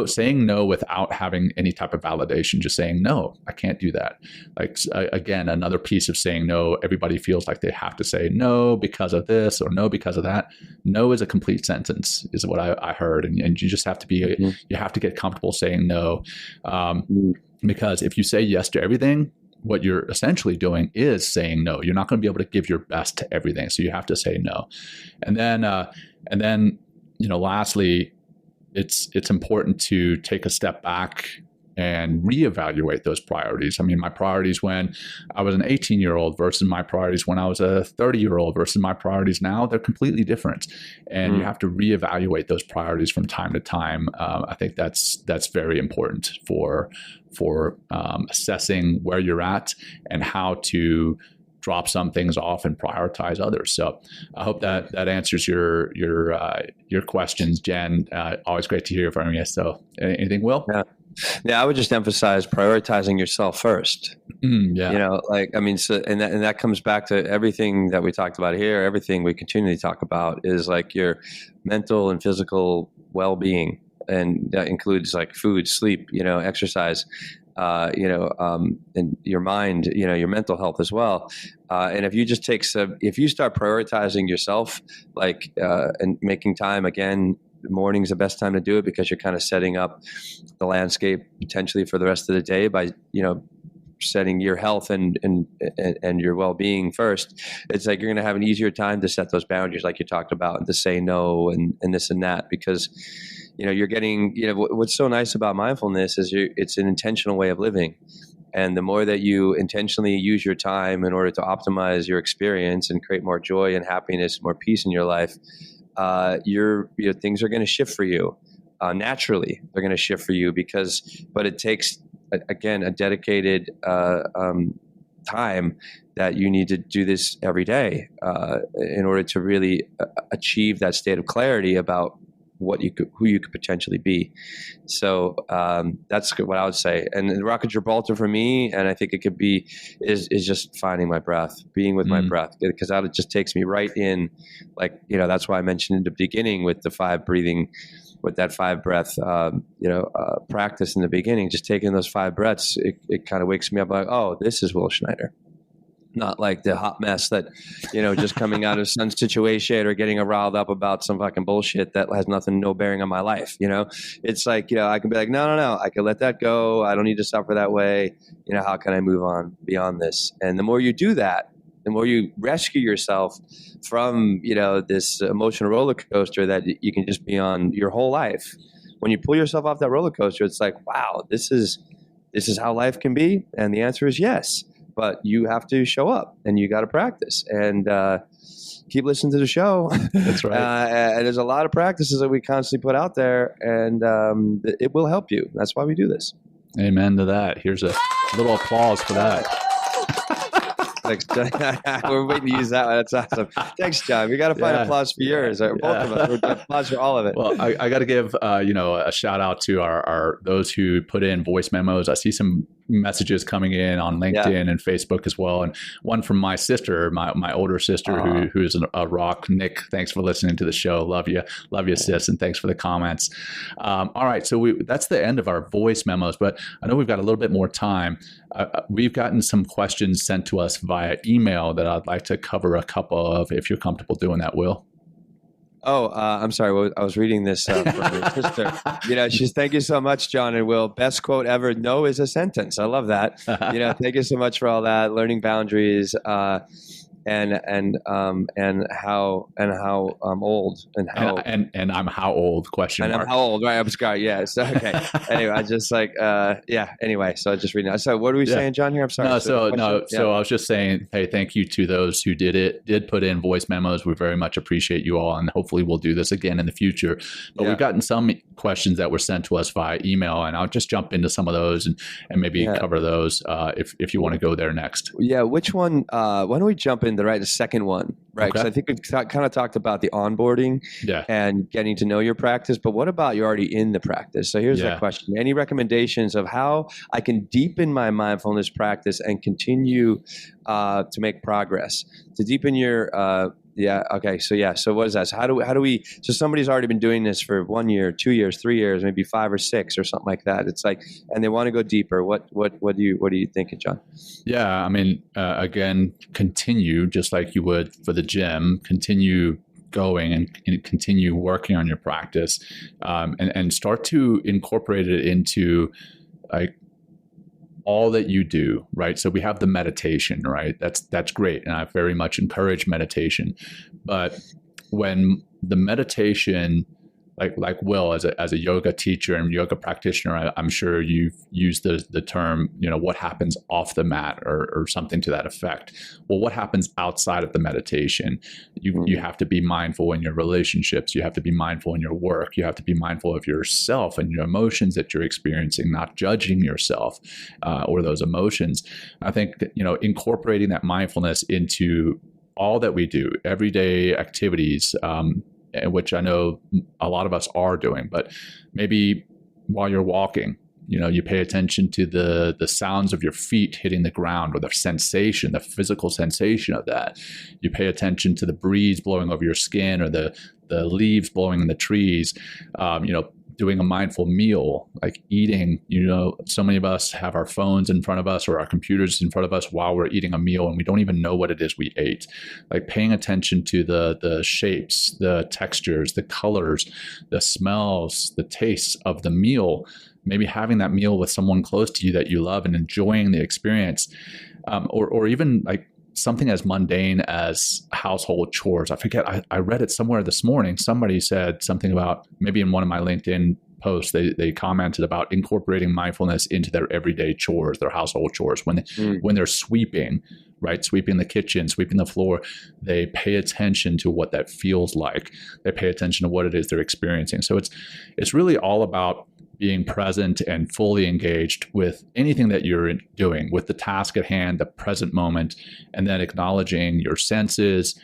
Saying no without having any type of validation, just saying, no, I can't do that. Like, again, another piece of saying no, everybody feels like they have to say no because of this or no because of that. No is a complete sentence is what I heard. And you just have to be, you have to get comfortable saying no. Because if you say yes to everything, what you're essentially doing is saying no. You're not going to be able to give your best to everything. So you have to say no. And then, lastly, it's important to take a step back and reevaluate those priorities. I mean, my priorities when I was an 18-year-old versus my priorities when I was a 30-year-old versus my priorities now, they're completely different. And you have to reevaluate those priorities from time to time. I think that's very important for assessing where you're at and how to drop some things off and prioritize others. So I hope that answers your questions, Jen. Always great to hear from you. So anything, Will? Yeah, I would just emphasize prioritizing yourself first. And that comes back to everything that we talked about here. Everything we continually talk about is like your mental and physical well-being, and that includes like food, sleep, exercise, and your mind, your mental health as well. And if you just if you start prioritizing yourself, and making time again. Morning's the best time to do it because you're kind of setting up the landscape potentially for the rest of the day by, setting your health and your well-being first, it's like you're going to have an easier time to set those boundaries, like you talked about, and to say no and this and that, because you're getting, what's so nice about mindfulness is it's an intentional way of living. And the more that you intentionally use your time in order to optimize your experience and create more joy and happiness, more peace in your life, your things are going to shift for you. Naturally, they're going to shift for you but it takes, again, a dedicated time that you need to do this every day in order to really achieve that state of clarity about who you could potentially be. So that's what I would say. And the Rock of Gibraltar for me, and I think it could be, is just finding my breath, being with my breath, because that just takes me right in. Like, that's why I mentioned in the beginning with the 5 breathing, with that 5 breath, practice in the beginning, just taking those 5 breaths, it kind of wakes me up like, oh, this is Will Schneider. Not like the hot mess that, just coming out of some situation or getting riled up about some fucking bullshit that has no bearing on my life. It's like, I can be like, no, I can let that go. I don't need to suffer that way. How can I move on beyond this? And the more you do that, the more you rescue yourself from, this emotional roller coaster that you can just be on your whole life. When you pull yourself off that roller coaster, it's like, wow, this is how life can be. And the answer is yes. But you have to show up and you got to practice and keep listening to the show. That's right. And there's a lot of practices that we constantly put out there, and it will help you. That's why we do this. Amen to that. Here's a little applause for that. Thanks, John. We're waiting to use that one. That's awesome. Thanks, John. We got to find applause for yours. Both of us. We're applause for all of it. Well, I got to give a shout out to our those who put in voice memos. I see some messages coming in on LinkedIn and Facebook as well, and one from my sister, my older sister, who is a rock. Nick, thanks for listening to the show. Love you, sis, and thanks for the comments. All right, so that's the end of our voice memos, but I know we've got a little bit more time. We've gotten some questions sent to us via email that I'd like to cover a couple of, if you're comfortable doing that, Will. Oh, I'm sorry. I was reading this from your sister. She's, thank you so much, Jon and Will. Best quote ever. No is a sentence. I love that. Thank you so much for all that. Learning boundaries, and how old and how and I'm how old ? And I'm how old, right? I'm Scott. Yeah. So okay. Anyway, I just like Anyway, so I just reading that. So what are we saying, John? Here, I'm sorry. So I was just saying, hey, thank you to those who did put in voice memos. We very much appreciate you all, and hopefully we'll do this again in the future. But we've gotten some questions that were sent to us via email, and I'll just jump into some of those and maybe cover those if you want to go there next. Yeah. Which one? Why don't we jump in the second one, right? Because I think we've kind of talked about the onboarding and getting to know your practice, but what about you're already in the practice? So here's the question. Any recommendations of how I can deepen my mindfulness practice and continue to make progress? To deepen your So what is that? So how do we? So somebody's already been doing this for 1 year, 2 years, 3 years, maybe 5 or 6 or something like that. It's like, and they want to go deeper. What are you thinking, Jon? Yeah, I mean, again, continue just like you would for the gym. Continue going and continue working on your practice, and start to incorporate it into like all that you do, right? So we have the meditation, right? That's great. And I very much encourage meditation. But when the meditation, like Will, as a yoga teacher and yoga practitioner, I'm sure you've used the term, what happens off the mat or something to that effect. Well, what happens outside of the meditation? You have to be mindful in your relationships. You have to be mindful in your work. You have to be mindful of yourself and your emotions that you're experiencing, not judging yourself or those emotions. I think that, incorporating that mindfulness into all that we do, everyday activities, which I know a lot of us are doing, but maybe while you're walking, you pay attention to the sounds of your feet hitting the ground, or the sensation, the physical sensation of that. You pay attention to the breeze blowing over your skin, or the leaves blowing in the trees. Doing a mindful meal, like eating, so many of us have our phones in front of us or our computers in front of us while we're eating a meal, and we don't even know what it is we ate. Like paying attention to the shapes, the textures, the colors, the smells, the tastes of the meal, maybe having that meal with someone close to you that you love and enjoying the experience, or even like something as mundane as household chores. I forget, I read it somewhere this morning. Somebody said something about, maybe in one of my LinkedIn posts, they commented about incorporating mindfulness into their everyday chores, their household chores. When they're sweeping, right? Sweeping the kitchen, sweeping the floor, they pay attention to what that feels like. They pay attention to what it is they're experiencing. So it's really all about being present and fully engaged with anything that you're doing, with the task at hand, the present moment, and then acknowledging your senses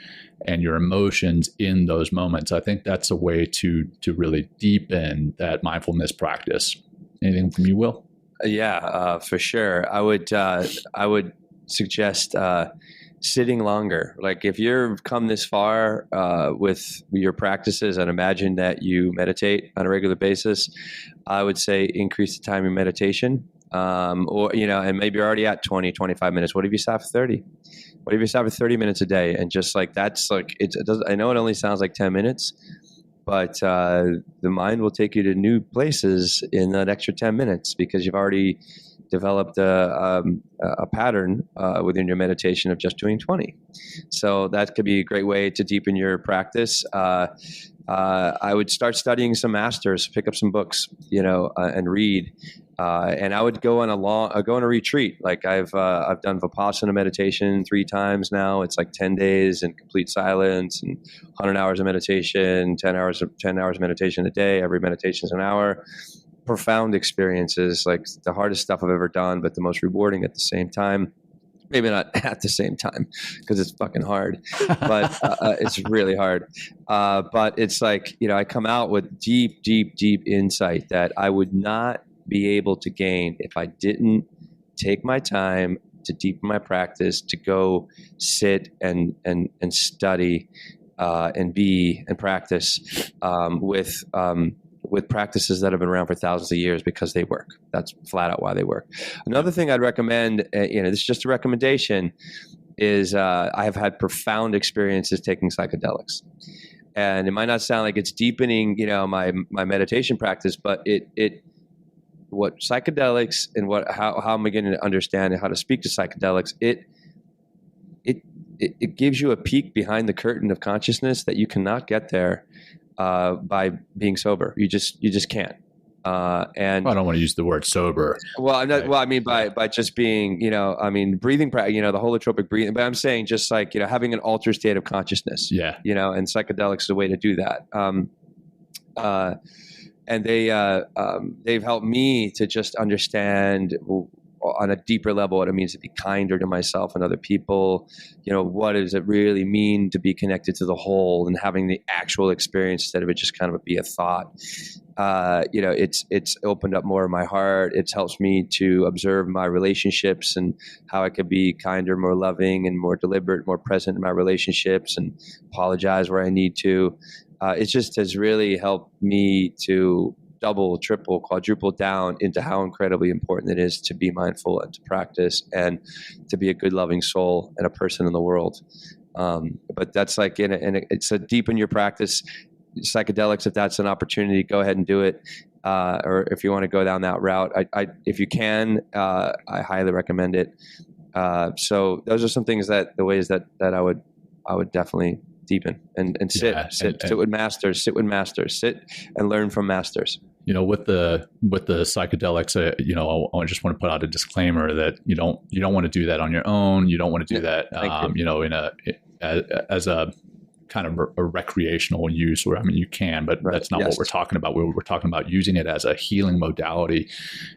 and your emotions in those moments. I think that's a way to really deepen that mindfulness practice. Anything from you, Will? Yeah, for sure. I would suggest sitting longer. Like if you've come this far with your practices and imagine that you meditate on a regular basis, I would say increase the time in meditation. Or, and maybe you're already at 20, 25 minutes. What if you stop for 30? What if you stop for 30 minutes a day? And just like, that's like, I know it only sounds like 10 minutes, but the mind will take you to new places in that extra 10 minutes because you've already developed a pattern within your meditation of just doing 20. So that could be a great way to deepen your practice. I would start studying some masters, pick up some books, and read. And I would go on a retreat. Like I've done Vipassana meditation 3 times now. It's like 10 days in complete silence and 100 hours of meditation, 10 hours of meditation a day. Every meditation is an hour. Profound experiences, like the hardest stuff I've ever done, but the most rewarding at the same time. Maybe not at the same time because it's fucking hard, but it's really hard. But it's like, I come out with deep, deep, deep insight that I would not be able to gain if I didn't take my time to deepen my practice, to go sit and study and practice with practices that have been around for thousands of years because they work. That's flat out why they work. Another thing I'd recommend, this is just a recommendation, is I have had profound experiences taking psychedelics. And it might not sound like it's deepening, my meditation practice, but what psychedelics and how I'm beginning to understand how to speak to psychedelics, it gives you a peek behind the curtain of consciousness that you cannot get there by being sober. You just can't. And I don't want to use the word sober. Well, I'm not, well, I mean by just being, breathing practice, the holotropic breathing. But I'm saying just like having an altered state of consciousness. Yeah. And psychedelics is a way to do that. And they've helped me to just understand on a deeper level what it means to be kinder to myself and other people. What does it really mean to be connected to the whole and having the actual experience instead of it just kind of be a thought. It's opened up more of my heart. It's helps me to observe my relationships and how I could be kinder, more loving, and more deliberate, more present in my relationships, and apologize where I need to. It just has really helped me to double, triple, quadruple down into how incredibly important it is to be mindful and to practice and to be a good, loving soul and a person in the world. But that's like, it's a deepen your practice. Psychedelics, if that's an opportunity, go ahead and do it. Or if you want to go down that route, if you can, I highly recommend it. So those are some things the ways that I would definitely deepen and sit with masters, sit and learn from masters. With the psychedelics, I just want to put out a disclaimer that you don't want to do that on your own. You don't want to do that, as a kind of a recreational use, where, you can, but that's not what we're talking about. We're talking about using it as a healing modality.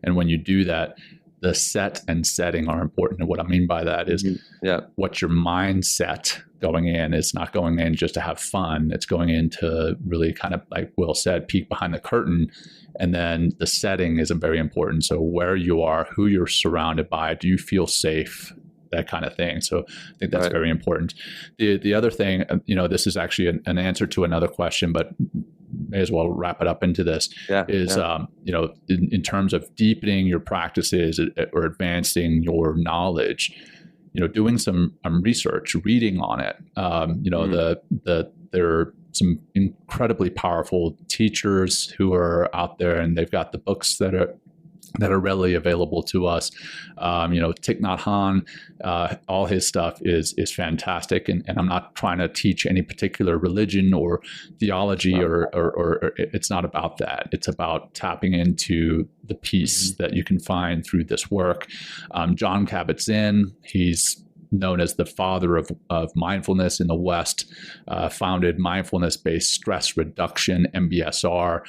And when you do that, the set and setting are important. And what I mean by that is what your mindset going in is not going in just to have fun. It's going in to really kind of, like Will said, peek behind the curtain. And then the setting is very important. So where you are, who you're surrounded by, do you feel safe? That kind of thing. So I think that's very important. The other thing, this is actually an answer to another question, but may as well wrap it up into this, in terms of deepening your practices or advancing your knowledge, doing some research, reading on it. There are some incredibly powerful teachers who are out there, and they've got the books that that are readily available to us. Thich Nhat Hanh, all his stuff is fantastic, and I'm not trying to teach any particular religion or theology, or it's not about that. It's about tapping into the peace that you can find through this work. Jon Kabat-Zinn, he's known as the father of mindfulness in the West, founded mindfulness-based stress reduction, MBSR.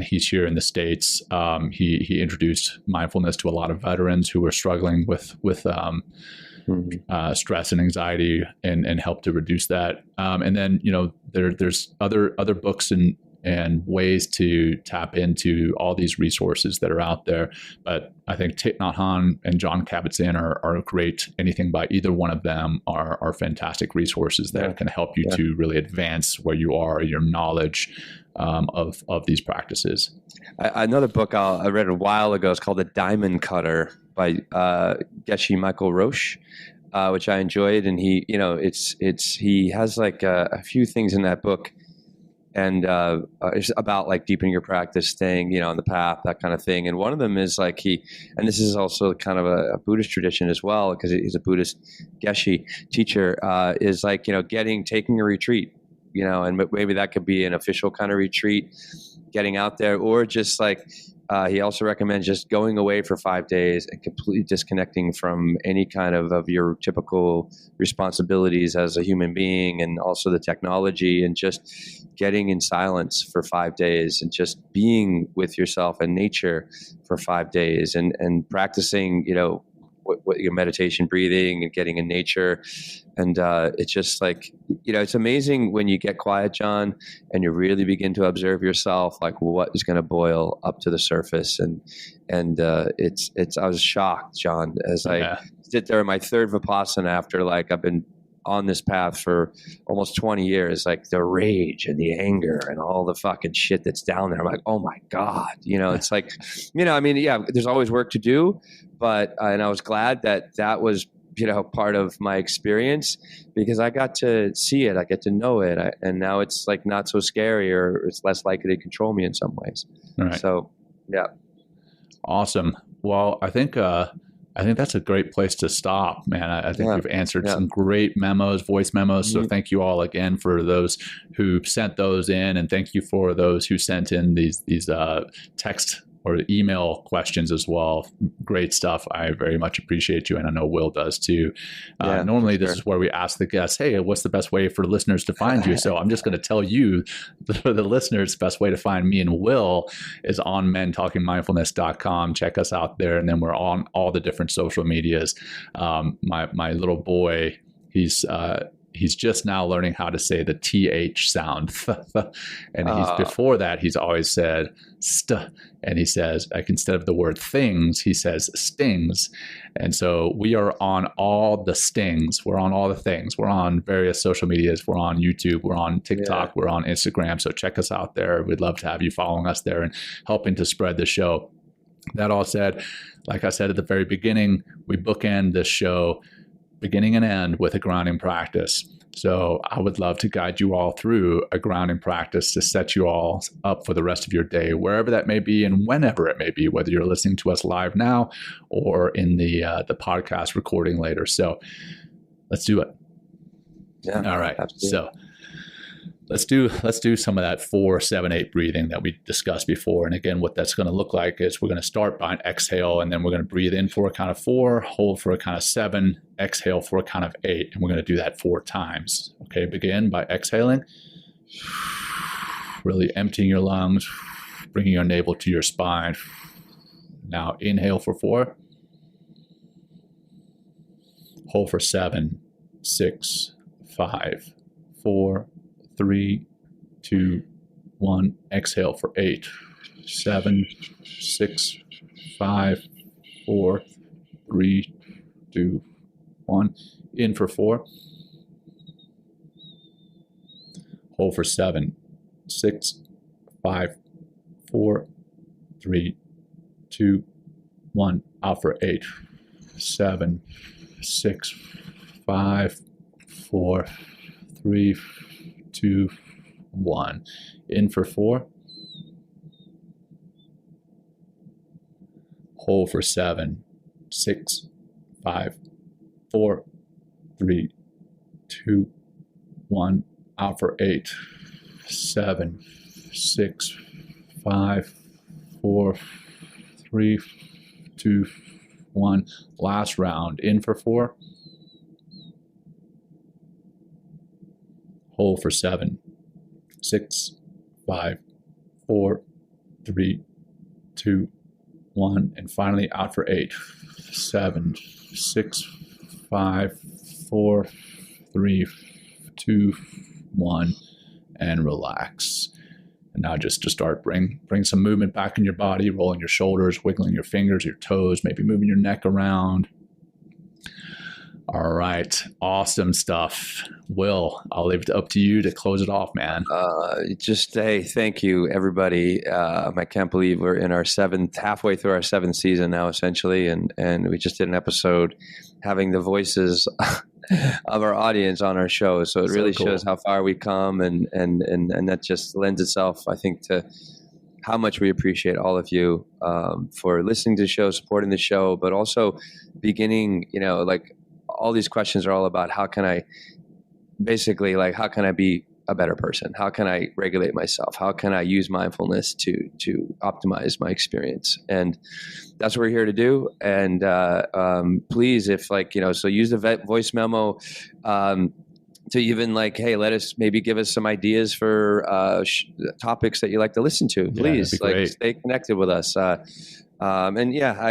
He's here in the States. He introduced mindfulness to a lot of veterans who were struggling with stress and anxiety, and helped to reduce that. And then, there's other books and ways to tap into all these resources that are out there. But I think Thich Nhat Hanh and Jon Kabat-Zinn are great. Anything by either one of them are fantastic resources that can help you to really advance where you are, your knowledge of these practices. Another book I read a while ago is called The Diamond Cutter by Geshe Michael Roche, which I enjoyed. And he, he has like a few things in that book. And it's about like deepening your practice, staying, on the path, that kind of thing. And one of them is like and this is also kind of a Buddhist tradition as well, because he's a Buddhist Geshe teacher, is like, taking a retreat, and maybe that could be an official kind of retreat, getting out there, or just like, he also recommends just going away for 5 days and completely disconnecting from any kind of your typical responsibilities as a human being, and also the technology, and just getting in silence for 5 days and just being with yourself and nature for 5 days, and practicing, what your meditation, breathing, and getting in nature. And it's just like, it's amazing when you get quiet, John, and you really begin to observe yourself, like what is going to boil up to the surface. And I was shocked, John, as I sit there in my third Vipassana after like I've been on this path for almost 20 years, like the rage and the anger and all the fucking shit that's down there. I'm like, oh my God, it's like, there's always work to do, but, and I was glad that was, part of my experience, because I got to see it, I get to know it. And now it's like not so scary, or it's less likely to control me in some ways. Right. So, yeah. Awesome. Well, I think that's a great place to stop, man. I think we've answered some great voice memos. So thank you all again for those who sent those in, and thank you for those who sent in these text or email questions as well. Great stuff. I very much appreciate you, and I know Will does too. Normally, this is where we ask the guests, hey, what's the best way for listeners to find you? So I'm just going to tell you, the listeners, the best way to find me and Will is on mentalkingmindfulness.com. Check us out there, and then we're on all the different social medias. My little boy, he's just now learning how to say the TH sound. And before that, he's always said st. And he says, like, instead of the word things, he says stings. And so we are on all the stings. We're on all the things. We're on various social medias. We're on YouTube. We're on TikTok. We're on Instagram. So check us out there. We'd love to have you following us there and helping to spread the show. That all said, like I said at the very beginning, we bookend this show beginning and end with a grounding practice. So I would love to guide you all through a grounding practice to set you all up for the rest of your day, wherever that may be and whenever it may be, whether you're listening to us live now or in the podcast recording later. So let's do it. Yeah. All right. Absolutely. So let's do some of that 4-7-8 breathing that we discussed before. And again, what that's going to look like is we're going to start by an exhale, and then we're going to breathe in for a count of 4, hold for a count of 7, exhale for a count of 8, and we're going to do that 4 times. Okay, begin by exhaling, really emptying your lungs, bringing your navel to your spine. Now inhale for 4, hold for 7, 6, 5, 4, 3, 2, 1. Exhale for 8, 7, 6, 5, 4, 3, 2, 1. In for 4. Hold for 7, 6, 5, 4, 3, 2, 1. Out for 8, 7, 6, 5, 4, 3, 2, 1. In for 4. hold for 7, 6, 5, 4, 3, 2, 1, out for 8, 7, 6, 5, 4, 3, 2, 1. Last round, in for 4, hold for 7, 6, 5, 4, 3, 2, 1, and finally out for 8, 7, 6, 5, 4, 3, 2, 1, and relax. And now just to start, bring some movement back in your body, rolling your shoulders, wiggling your fingers, your toes, maybe moving your neck around. All right. Awesome stuff. Will, I'll leave it up to you to close it off, man. Hey, thank you, everybody. I can't believe we're in our halfway through our 7th season now, essentially. And we just did an episode having the voices of our audience on our show. So it really shows how far we've come. And that just lends itself, I think, to how much we appreciate all of you for listening to the show, supporting the show, but also beginning, all these questions are all about how can I be a better person? How can I regulate myself? How can I use mindfulness to optimize my experience? And that's what we're here to do. And please, if so use the voice memo to even hey, give us some ideas for topics that you like to listen to. Please, stay connected with us. I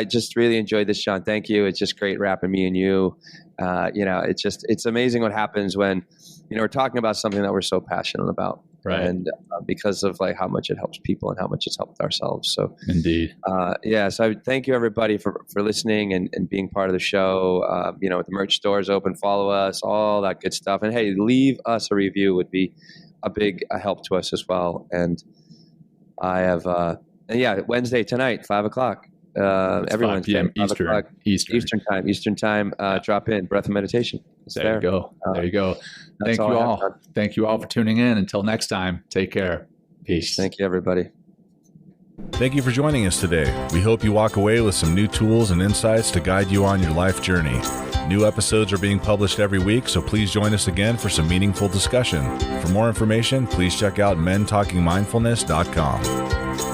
just really enjoyed this, Jon. Thank you. It's just great rapping me and you. It's amazing what happens when, we're talking about something that we're so passionate about. Right. And because of how much it helps people and how much it's helped ourselves. So indeed. So I thank you, everybody, for listening and being part of the show. The merch store is open, follow us, all that good stuff. And hey, leave us a review would be a big help to us as well. And I have, Wednesday tonight, 5:00. Everyone's 5 p.m. Eastern time. Drop in Breath of Meditation. There you go. There you go. Thank you all. Thank you all for tuning in. Until next time, take care. Peace. Thank you, everybody. Thank you for joining us today. We hope you walk away with some new tools and insights to guide you on your life journey. New episodes are being published every week, so please join us again for some meaningful discussion. For more information, please check out mentalkingmindfulness.com.